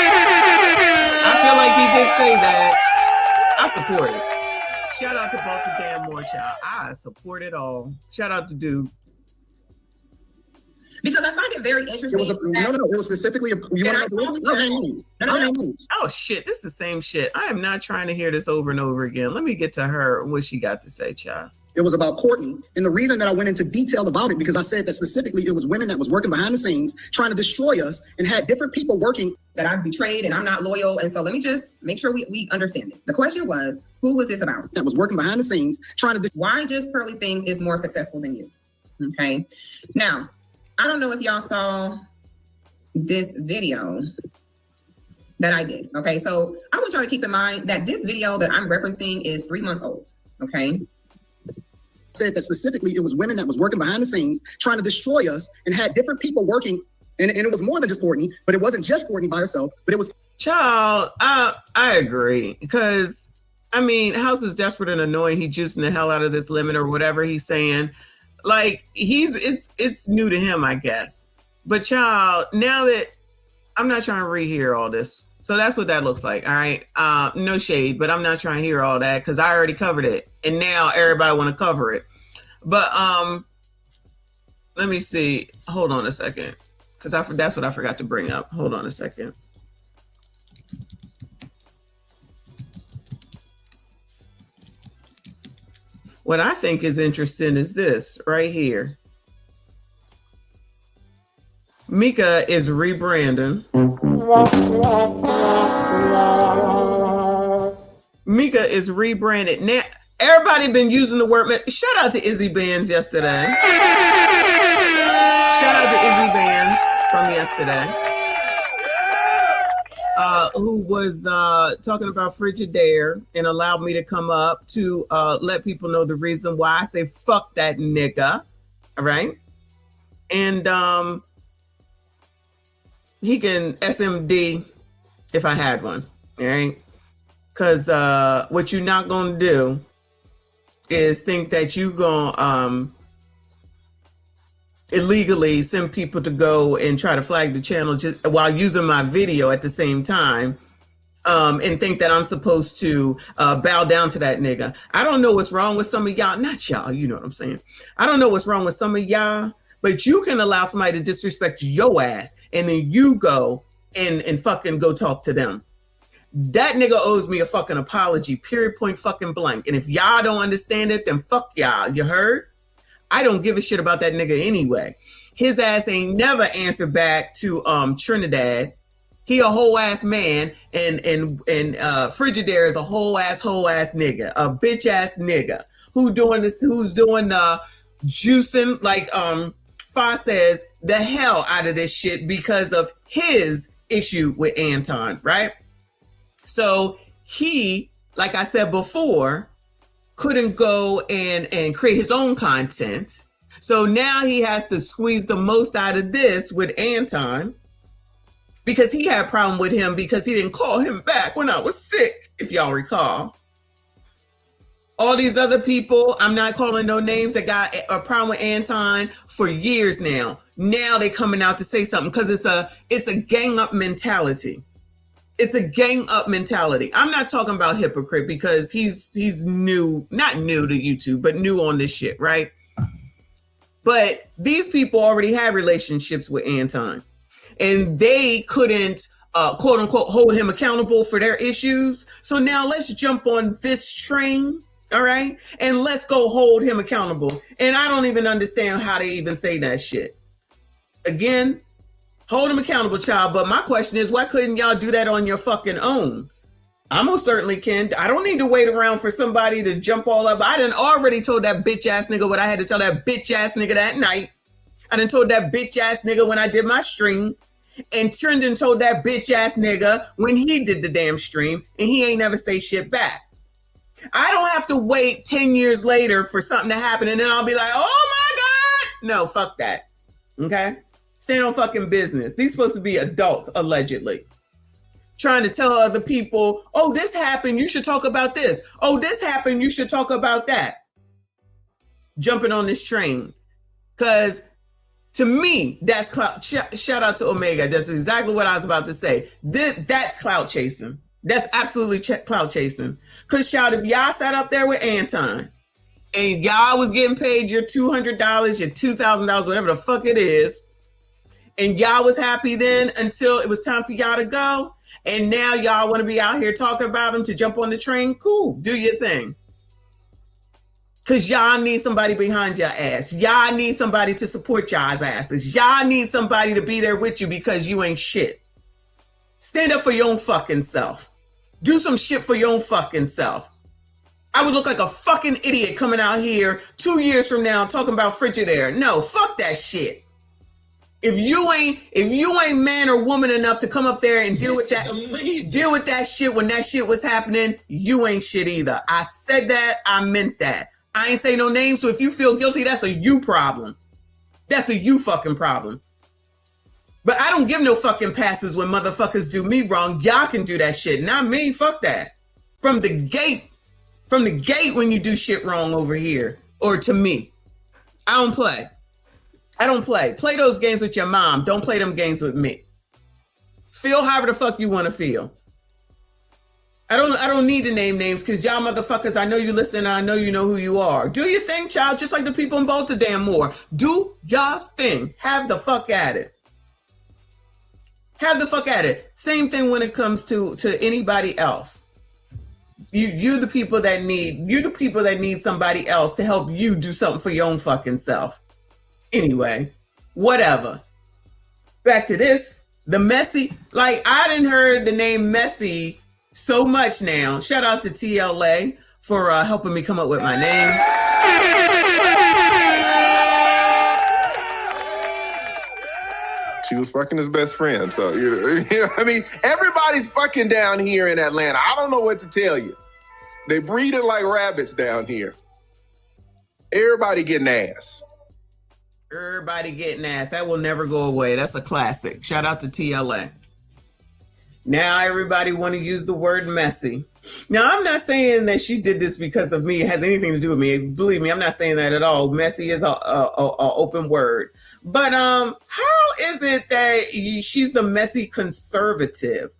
I support it. Shout out to Baltimore, child. I support it all. Shout out to Duke. Because I find it very interesting. It was specifically Oh shit, this is the same shit. I am not trying to hear this over and over again. Let me get to her and what she got to say, child. It was about Courtney. And the reason that I went into detail about it, because I said that specifically it was women that was working behind the scenes trying to destroy us and had different people working. That I've betrayed and I'm not loyal. And so let me just make sure we understand this. The question was, who was this about? That was working behind the scenes trying to. Why just Pearly Things is more successful than you? Okay. Now, I don't know if y'all saw this video that I did. Okay. So I want y'all to keep in mind that this video that I'm referencing is 3 months old. Okay. Said that specifically it was women that was working behind the scenes trying to destroy us and had different people working. And it was more than just Courtney, but it wasn't just Courtney by herself, but it was. Child, I agree. Because, I mean, House is desperate and annoying. He juicing the hell out of this limit or whatever he's saying. Like, it's new to him, I guess. But child, now that I'm not trying to rehear all this. So that's what that looks like. All right. No shade, but I'm not trying to hear all that because I already covered it. And now everybody want to cover it. But let me see. Hold on a second. Because that's what I forgot to bring up. Hold on a second. What I think is interesting is this right here. Mika is rebranding. Mika is rebranded. Now, everybody been using the word. Shout out to Izzy Bands yesterday. Shout out to Izzy Bands from yesterday. Who was talking about Frigidaire and allowed me to come up to let people know the reason why I say fuck that nigga. All right. And he can SMD if I had one. All right. Because what you're not going to do is think that you going to illegally send people to go and try to flag the channel just while using my video at the same time and think that I'm supposed to bow down to that nigga. I don't know what's wrong with some of y'all. Not y'all, you know what I'm saying. I don't know what's wrong with some of y'all, but you can allow somebody to disrespect your ass and then you go and fucking go talk to them. That nigga owes me a fucking apology, period, point fucking blank. And if y'all don't understand it, then fuck y'all. You heard? I don't give a shit about that nigga anyway. His ass ain't never answered back to Trinidad. He a whole ass man, and Frigidaire is a whole ass nigga, a bitch ass nigga who's doing juicing like Fa says the hell out of this shit because of his issue with Anton, right? So he, like I said before, couldn't go and create his own content. So now he has to squeeze the most out of this with Anton because he had a problem with him because he didn't call him back when I was sick, if y'all recall. All these other people, I'm not calling no names, that got a problem with Anton for years now. Now they coming out to say something because it's a gang up mentality. It's a gang up mentality. I'm not talking about hypocrite because he's new, not new to YouTube, but new on this shit, right? But these people already had relationships with Anton and they couldn't, quote unquote, hold him accountable for their issues. So now let's jump on this train All right. And let's go hold him accountable. And I don't even understand how they even say that shit. Again, hold him accountable, child. But my question is, why couldn't y'all do that on your fucking own? I most certainly can. I don't need to wait around for somebody to jump all up. I done already told that bitch ass nigga what I had to tell that bitch ass nigga that night. I done told that bitch ass nigga when I did my stream. And Trendon told that bitch ass nigga when he did the damn stream. And he ain't never say shit back. I don't have to wait 10 years later for something to happen. And then I'll be like, oh my God. No, fuck that. Okay? Stand on fucking business. These supposed to be adults, allegedly. Trying to tell other people, oh, this happened, you should talk about this. Oh, this happened, you should talk about that. Jumping on this train. Because to me, that's clout. Shout out to Omega. That's exactly what I was about to say. That's clout chasing. That's absolutely clout chasing. Because, child, if y'all sat up there with Anton and y'all was getting paid your $200, your $2,000, whatever the fuck it is, and y'all was happy then until it was time for y'all to go, and now y'all want to be out here talking about them to jump on the train, cool, do your thing. Because y'all need somebody behind your ass. Y'all need somebody to support y'all's asses. Y'all need somebody to be there with you because you ain't shit. Stand up for your own fucking self. Do some shit for your own fucking self. I would look like a fucking idiot coming out here 2 years from now talking about Frigidaire. No, fuck that shit. If you ain't man or woman enough to come up there and deal with that shit when that shit was happening, you ain't shit either. I said that, I meant that. I ain't say no names, so if you feel guilty, that's a you problem. That's a you fucking problem. But I don't give no fucking passes when motherfuckers do me wrong. Y'all can do that shit, not me. Fuck that. From the gate when you do shit wrong over here, or to me. I don't play. Play those games with your mom. Don't play them games with me. Feel however the fuck you want to feel. I don't need to name names because y'all motherfuckers, I know you listening and I know you know who you are. Do your thing, child, just like the people in Baltimore. Do y'all's thing. Have the fuck at it. Have the fuck at it. Same thing when it comes to anybody else. You the people that need somebody else to help you do something for your own fucking self. Anyway, whatever. Back to this. The Messy. Like, I didn't heard the name Messy so much now. Shout out to TLA for helping me come up with my name. She was fucking his best friend. So, I mean, everybody's fucking down here in Atlanta. I don't know what to tell you. They breeding like rabbits down here. Everybody getting ass. Everybody getting ass. That will never go away. That's a classic. Shout out to TLA. Now everybody want to use the word messy. Now, I'm not saying that she did this because of me. It has anything to do with me. Believe me, I'm not saying that at all. Messy is a open word. But how is it that she's the messy conservative?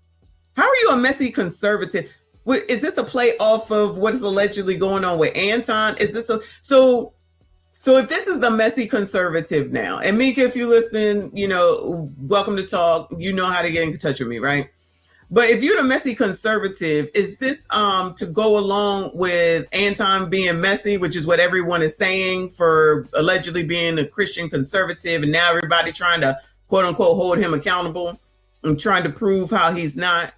How are you a messy conservative? Is this a play off of what is allegedly going on with Anton? Is this so if this is the messy conservative now, and Mika, if you're listening, welcome to talk. You know how to get in touch with me, right? But if you're the messy conservative, is this to go along with Anton being messy, which is what everyone is saying for allegedly being a Christian conservative, and now everybody trying to quote unquote hold him accountable and trying to prove how he's not?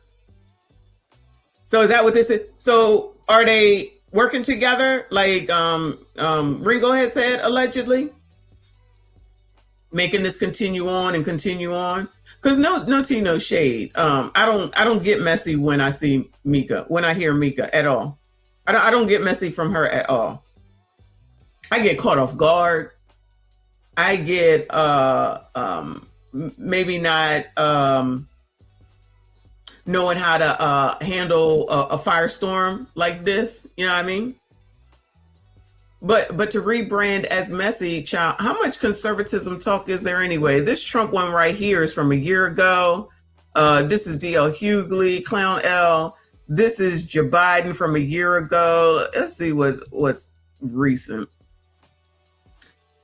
So is that what this is? So are they working together like Ringo had said, allegedly? Making this continue on and continue on? Because no tea, no shade. I don't get messy when I see Mika, when I hear Mika at all. I don't get messy from her at all. I get caught off guard. I get maybe not knowing how to handle a firestorm like this. You know what I mean? But to rebrand as messy, child, how much conservatism talk is there anyway? This Trump one right here is from a year ago. This is DL Hughley, Clown L. This is Joe Biden from a year ago. Let's see what's recent.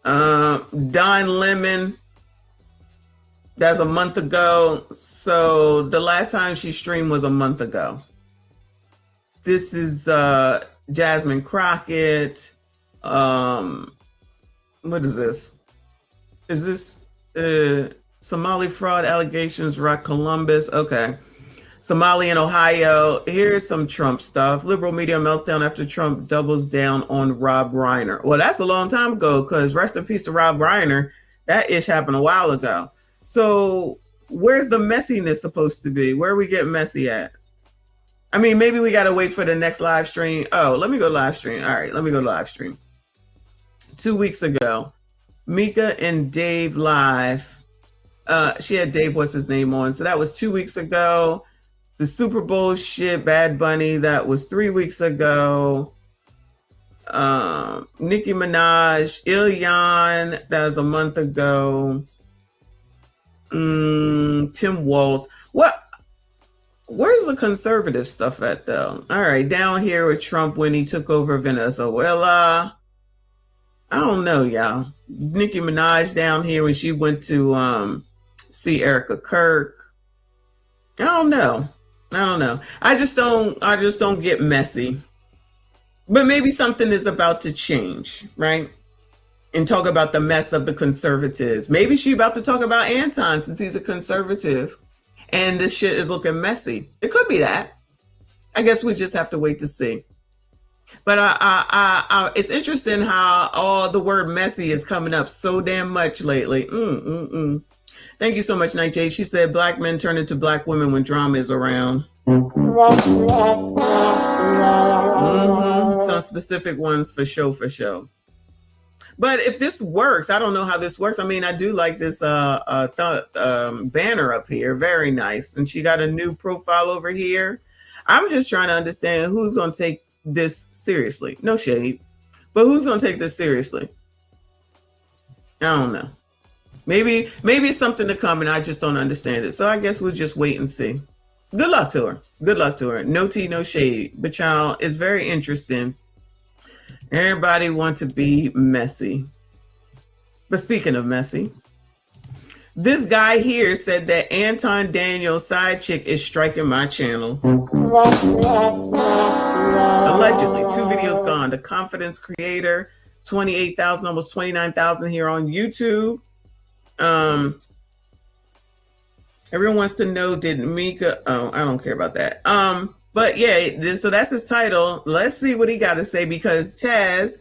Don Lemon, that's a month ago. So the last time she streamed was a month ago. This is Jasmine Crockett. What is this? Is this Somali fraud allegations rock Columbus? Okay. Somali in Ohio. Here's some Trump stuff. Liberal media melts down after Trump doubles down on Rob Reiner. Well, that's a long time ago, because rest in peace to Rob Reiner. That ish happened a while ago. So where's the messiness supposed to be? Where are we getting messy at? I mean, maybe we got to wait for the next live stream. Oh, let me go live stream. All right, let me go live stream. 2 weeks ago, Mika and Dave live. She had Dave, what's his name on. So that was 2 weeks ago. The Super Bowl shit, Bad Bunny, that was 3 weeks ago. Nicki Minaj, Ilyan, that was a month ago. Tim Waltz. What? Where's the conservative stuff at, though? All right, down here with Trump when he took over Venezuela. I don't know, y'all. Nicki Minaj down here when she went to see Erica Kirk. I don't know. I just don't get messy. But maybe something is about to change, right? And talk about the mess of the conservatives. Maybe she about to talk about Anton since he's a conservative. And this shit is looking messy. It could be that. I guess we just have to wait to see. But it's interesting how all the word messy is coming up so damn much lately. Thank you so much, Night Jade. She said black men turn into black women when drama is around. Some specific ones for show. But if this works, I don't know how this works. I mean, I do like this banner up here. Very nice. And she got a new profile over here. I'm just trying to understand who's going to take this seriously. No shade. But who's going to take this seriously? I don't know. Maybe it's something to come and I just don't understand it. So I guess we'll just wait and see. Good luck to her. No tea, no shade. But y'all, it's very interesting. Everybody wants to be messy. But speaking of messy, this guy here said that Anton Daniel's side chick is striking my channel. Allegedly, 2 videos gone. The Confidence Creator, 28,000, almost 29,000 here on YouTube. Everyone wants to know, did Mika? Oh, I don't care about that. But yeah, so that's his title. Let's see what he got to say, because Taz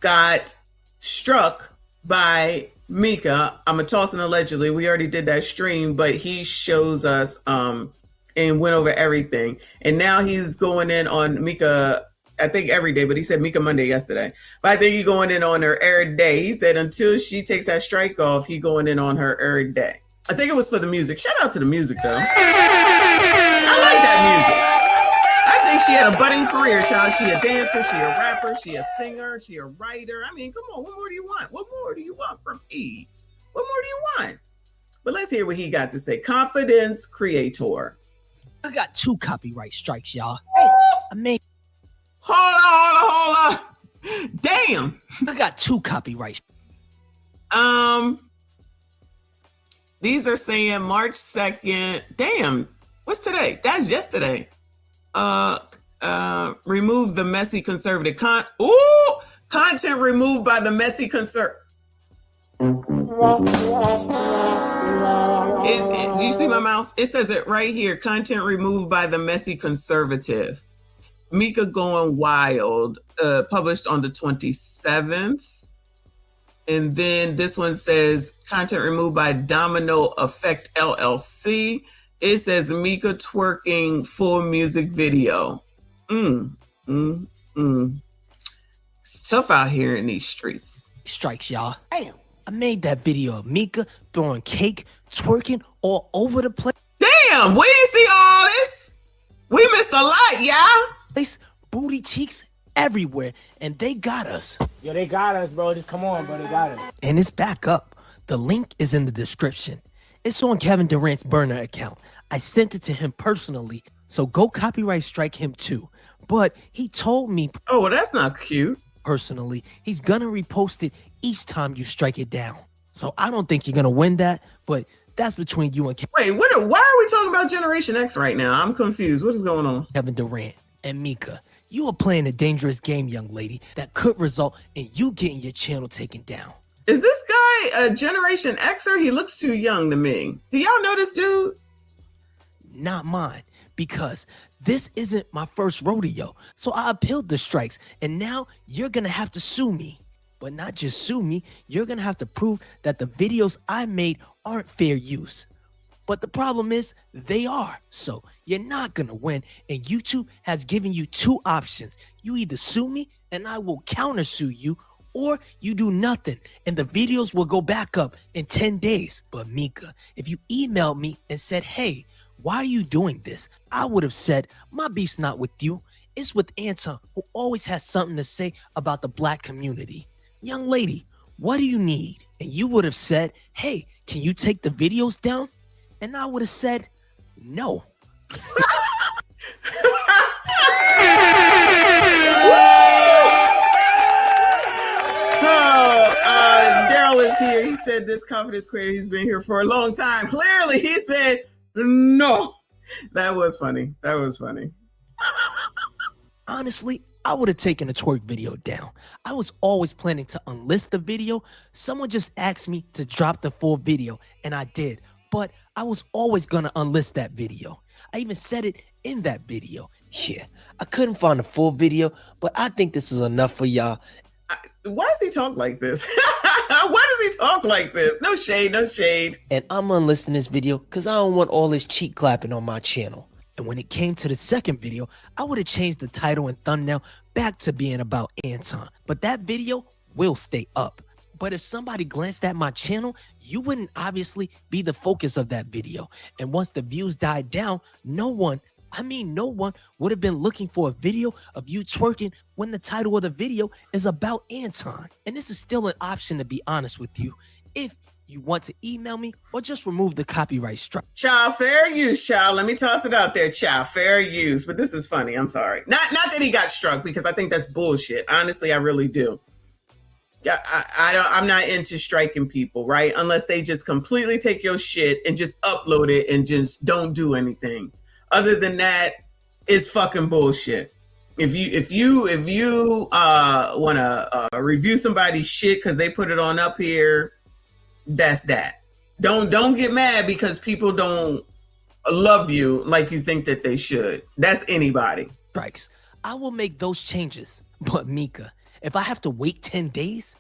got struck by Mika. I'm gonna toss an allegedly. We already did that stream, but he shows us and went over everything. And now he's going in on Mika, I think every day, but he said Mika Monday yesterday. But I think he's going in on her every day. He said until she takes that strike off, he going in on her every day. I think it was for the music. Shout out to the music, though. I like that music. I think she had a budding career, child. She a dancer, she a rapper, she a singer, she a writer. I mean, come on, what more do you want? What more do you want from E? What more do you want? But let's hear what he got to say. Confidence Creator. I got 2 copyright strikes, y'all. Hold on. Damn. I got 2 copyrights. These are saying March 2nd. Damn. What's today? That's yesterday. Remove the messy conservative content removed by the messy conservative. Do you see my mouse? It says it right here. Content removed by the messy conservative. Mika Going Wild, published on the 27th. And then this one says content removed by Domino Effect LLC. It says Mika twerking full music video. It's tough out here in these streets. Strikes, y'all. Damn. I made that video of Mika throwing cake, twerking all over the place. Damn, we didn't see all this. We missed a lot, y'all. Booty cheeks everywhere, and they got us. Yo, they got us, bro. Just come on, bro. They got us. And it's back up. The link is in the description. It's on Kevin Durant's burner account. I sent it to him personally, so go copyright strike him too. But he told me, oh, well, that's not cute. Personally, he's gonna repost it each time you strike it down. So I don't think you're gonna win that, but that's between you and Kevin. Wait, why are we talking about Generation X right now? I'm confused. What is going on? Kevin Durant. And Mika, you are playing a dangerous game, young lady, that could result in you getting your channel taken down. Is this guy a Generation Xer? He looks too young to me. Do y'all know this dude? Not mine, because this isn't my first rodeo. So I appealed the strikes, and now you're gonna have to sue me. But not just sue me, you're gonna have to prove that the videos I made aren't fair use. But the problem is, they are. So you're not gonna win, and YouTube has given you two options. You either sue me, and I will countersue you, or you do nothing, and the videos will go back up in 10 days. But Mika, if you emailed me and said, hey, why are you doing this? I would have said, my beef's not with you. It's with Anton, who always has something to say about the black community. Young lady, what do you need? And you would have said, hey, can you take the videos down? And I would have said, no. Daryl is here. He said this confidence creator, he's been here for a long time. Clearly, he said no. That was funny. That was funny. Honestly, I would have taken the twerk video down. I was always planning to unlist the video. Someone just asked me to drop the full video, and I did. But I was always going to unlist that video. I even said it in that video. Yeah, I couldn't find the full video, but I think this is enough for y'all. Why does he talk like this? Why does he talk like this? No shade, no shade. And I'm unlisting this video because I don't want all this cheek clapping on my channel. And when it came to the second video, I would have changed the title and thumbnail back to being about Anton. But that video will stay up. But if somebody glanced at my channel, you wouldn't obviously be the focus of that video. And once the views died down, no one would have been looking for a video of you twerking when the title of the video is about Anton. And this is still an option, to be honest with you, if you want to email me or just remove the copyright strike. Child, fair use, child. Let me toss it out there, child. Fair use. But this is funny. I'm sorry. Not that he got struck, because I think that's bullshit. Honestly, I really do. Yeah, I'm not into striking people, right? Unless they just completely take your shit and just upload it and just don't do anything. Other than that, it's fucking bullshit. If you want to review somebody's shit because they put it on up here, that's that. Don't get mad because people don't love you like you think that they should. That's anybody. Strikes. I will make those changes. But Mika, if I have to wait 10 days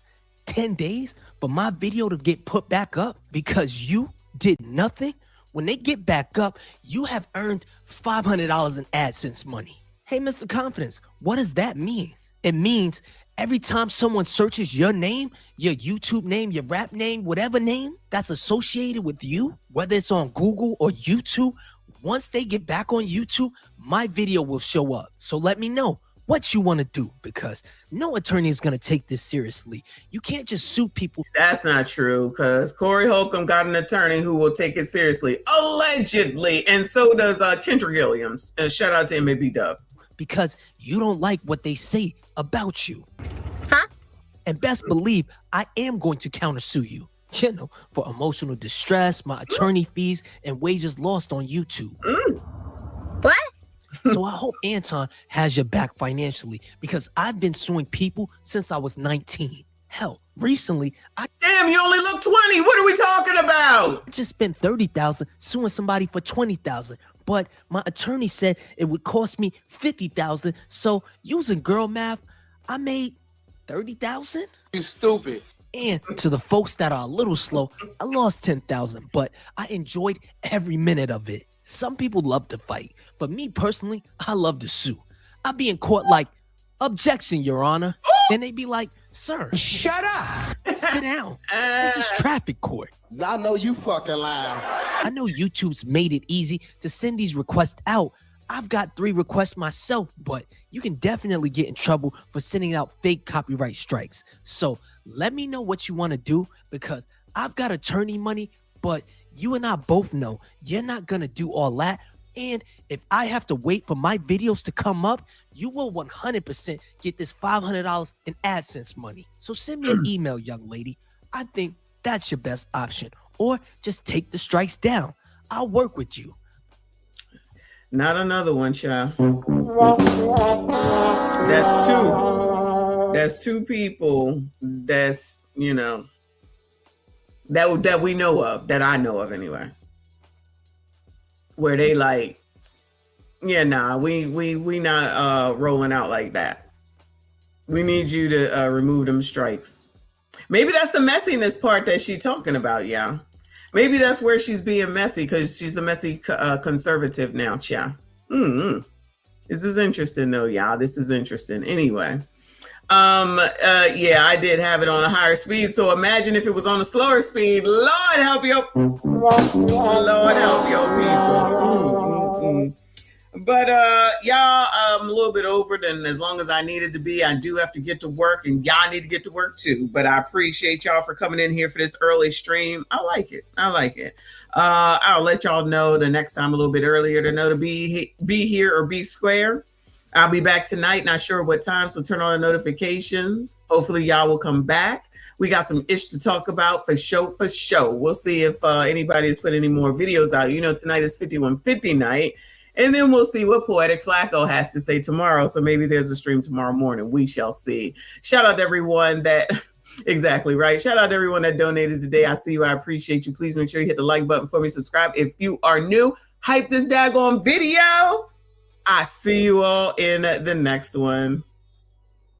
for my video to get put back up because you did nothing, when they get back up, you have earned $500 in AdSense money. Hey, Mr. Confidence, what does that mean? It means every time someone searches your name, your YouTube name, your rap name, whatever name that's associated with you, whether it's on Google or YouTube, once they get back on YouTube, my video will show up. So let me know what you want to do, because no attorney is going to take this seriously. You can't just sue people. That's not true, because Corey Holcomb got an attorney who will take it seriously, allegedly, and so does Kendrick Williams. And shout out to MAB Dub. Because you don't like what they say about you. Huh? And best believe I am going to countersue you, for emotional distress, my attorney fees, and wages lost on YouTube. What? So I hope Anton has your back financially, because I've been suing people since I was 19. Hell, recently, Damn, you only look 20. What are we talking about? I just spent $30,000 suing somebody for $20,000. But my attorney said it would cost me $50,000. So using girl math, I made $30,000. You stupid. And to the folks that are a little slow, I lost $10,000, but I enjoyed every minute of it. Some people love to fight, but me personally, I love to sue. I'll be in court like, objection, Your Honor. And they be like, sir, Shut up. sit down. This is traffic court. I know you fucking lying. I know YouTube's made it easy to send these requests out. I've got 3 requests myself, but you can definitely get in trouble for sending out fake copyright strikes. So let me know what you want to do, because I've got attorney money, but you and I both know you're not going to do all that. And if I have to wait for my videos to come up, you will 100% get this $500 in AdSense money. So send me an email, young lady. I think that's your best option. Or just take the strikes down. I'll work with you. Not another one, child. That's two people that's, you know, that we know of, that I know of anyway. Where they like, yeah, nah, we not rolling out like that. We need you to remove them strikes. Maybe that's the messiness part that she's talking about, yeah. Maybe that's where she's being messy, because she's a messy conservative now, yeah. This is interesting though, y'all. This is interesting. Anyway, yeah, I did have it on a higher speed. So imagine if it was on a slower speed. Lord help your people. But y'all, I'm a little bit over than as long as I needed to be. I do have to get to work, and y'all need to get to work too. But I appreciate y'all for coming in here for this early stream. I like it. I'll let y'all know the next time a little bit earlier to know to be here or be square. I'll be back tonight, not sure what time, so turn on the notifications. Hopefully y'all will come back. We got some ish to talk about for show. We'll see if anybody has put any more videos out. You know, tonight is 5150 night. And then we'll see what Poetic Flacco has to say tomorrow. So maybe there's a stream tomorrow morning. We shall see. Shout out to everyone that, exactly right. Shout out to everyone that donated today. I see you. I appreciate you. Please make sure you hit the like button for me. Subscribe. If you are new, hype this daggone video. I see you all in the next one.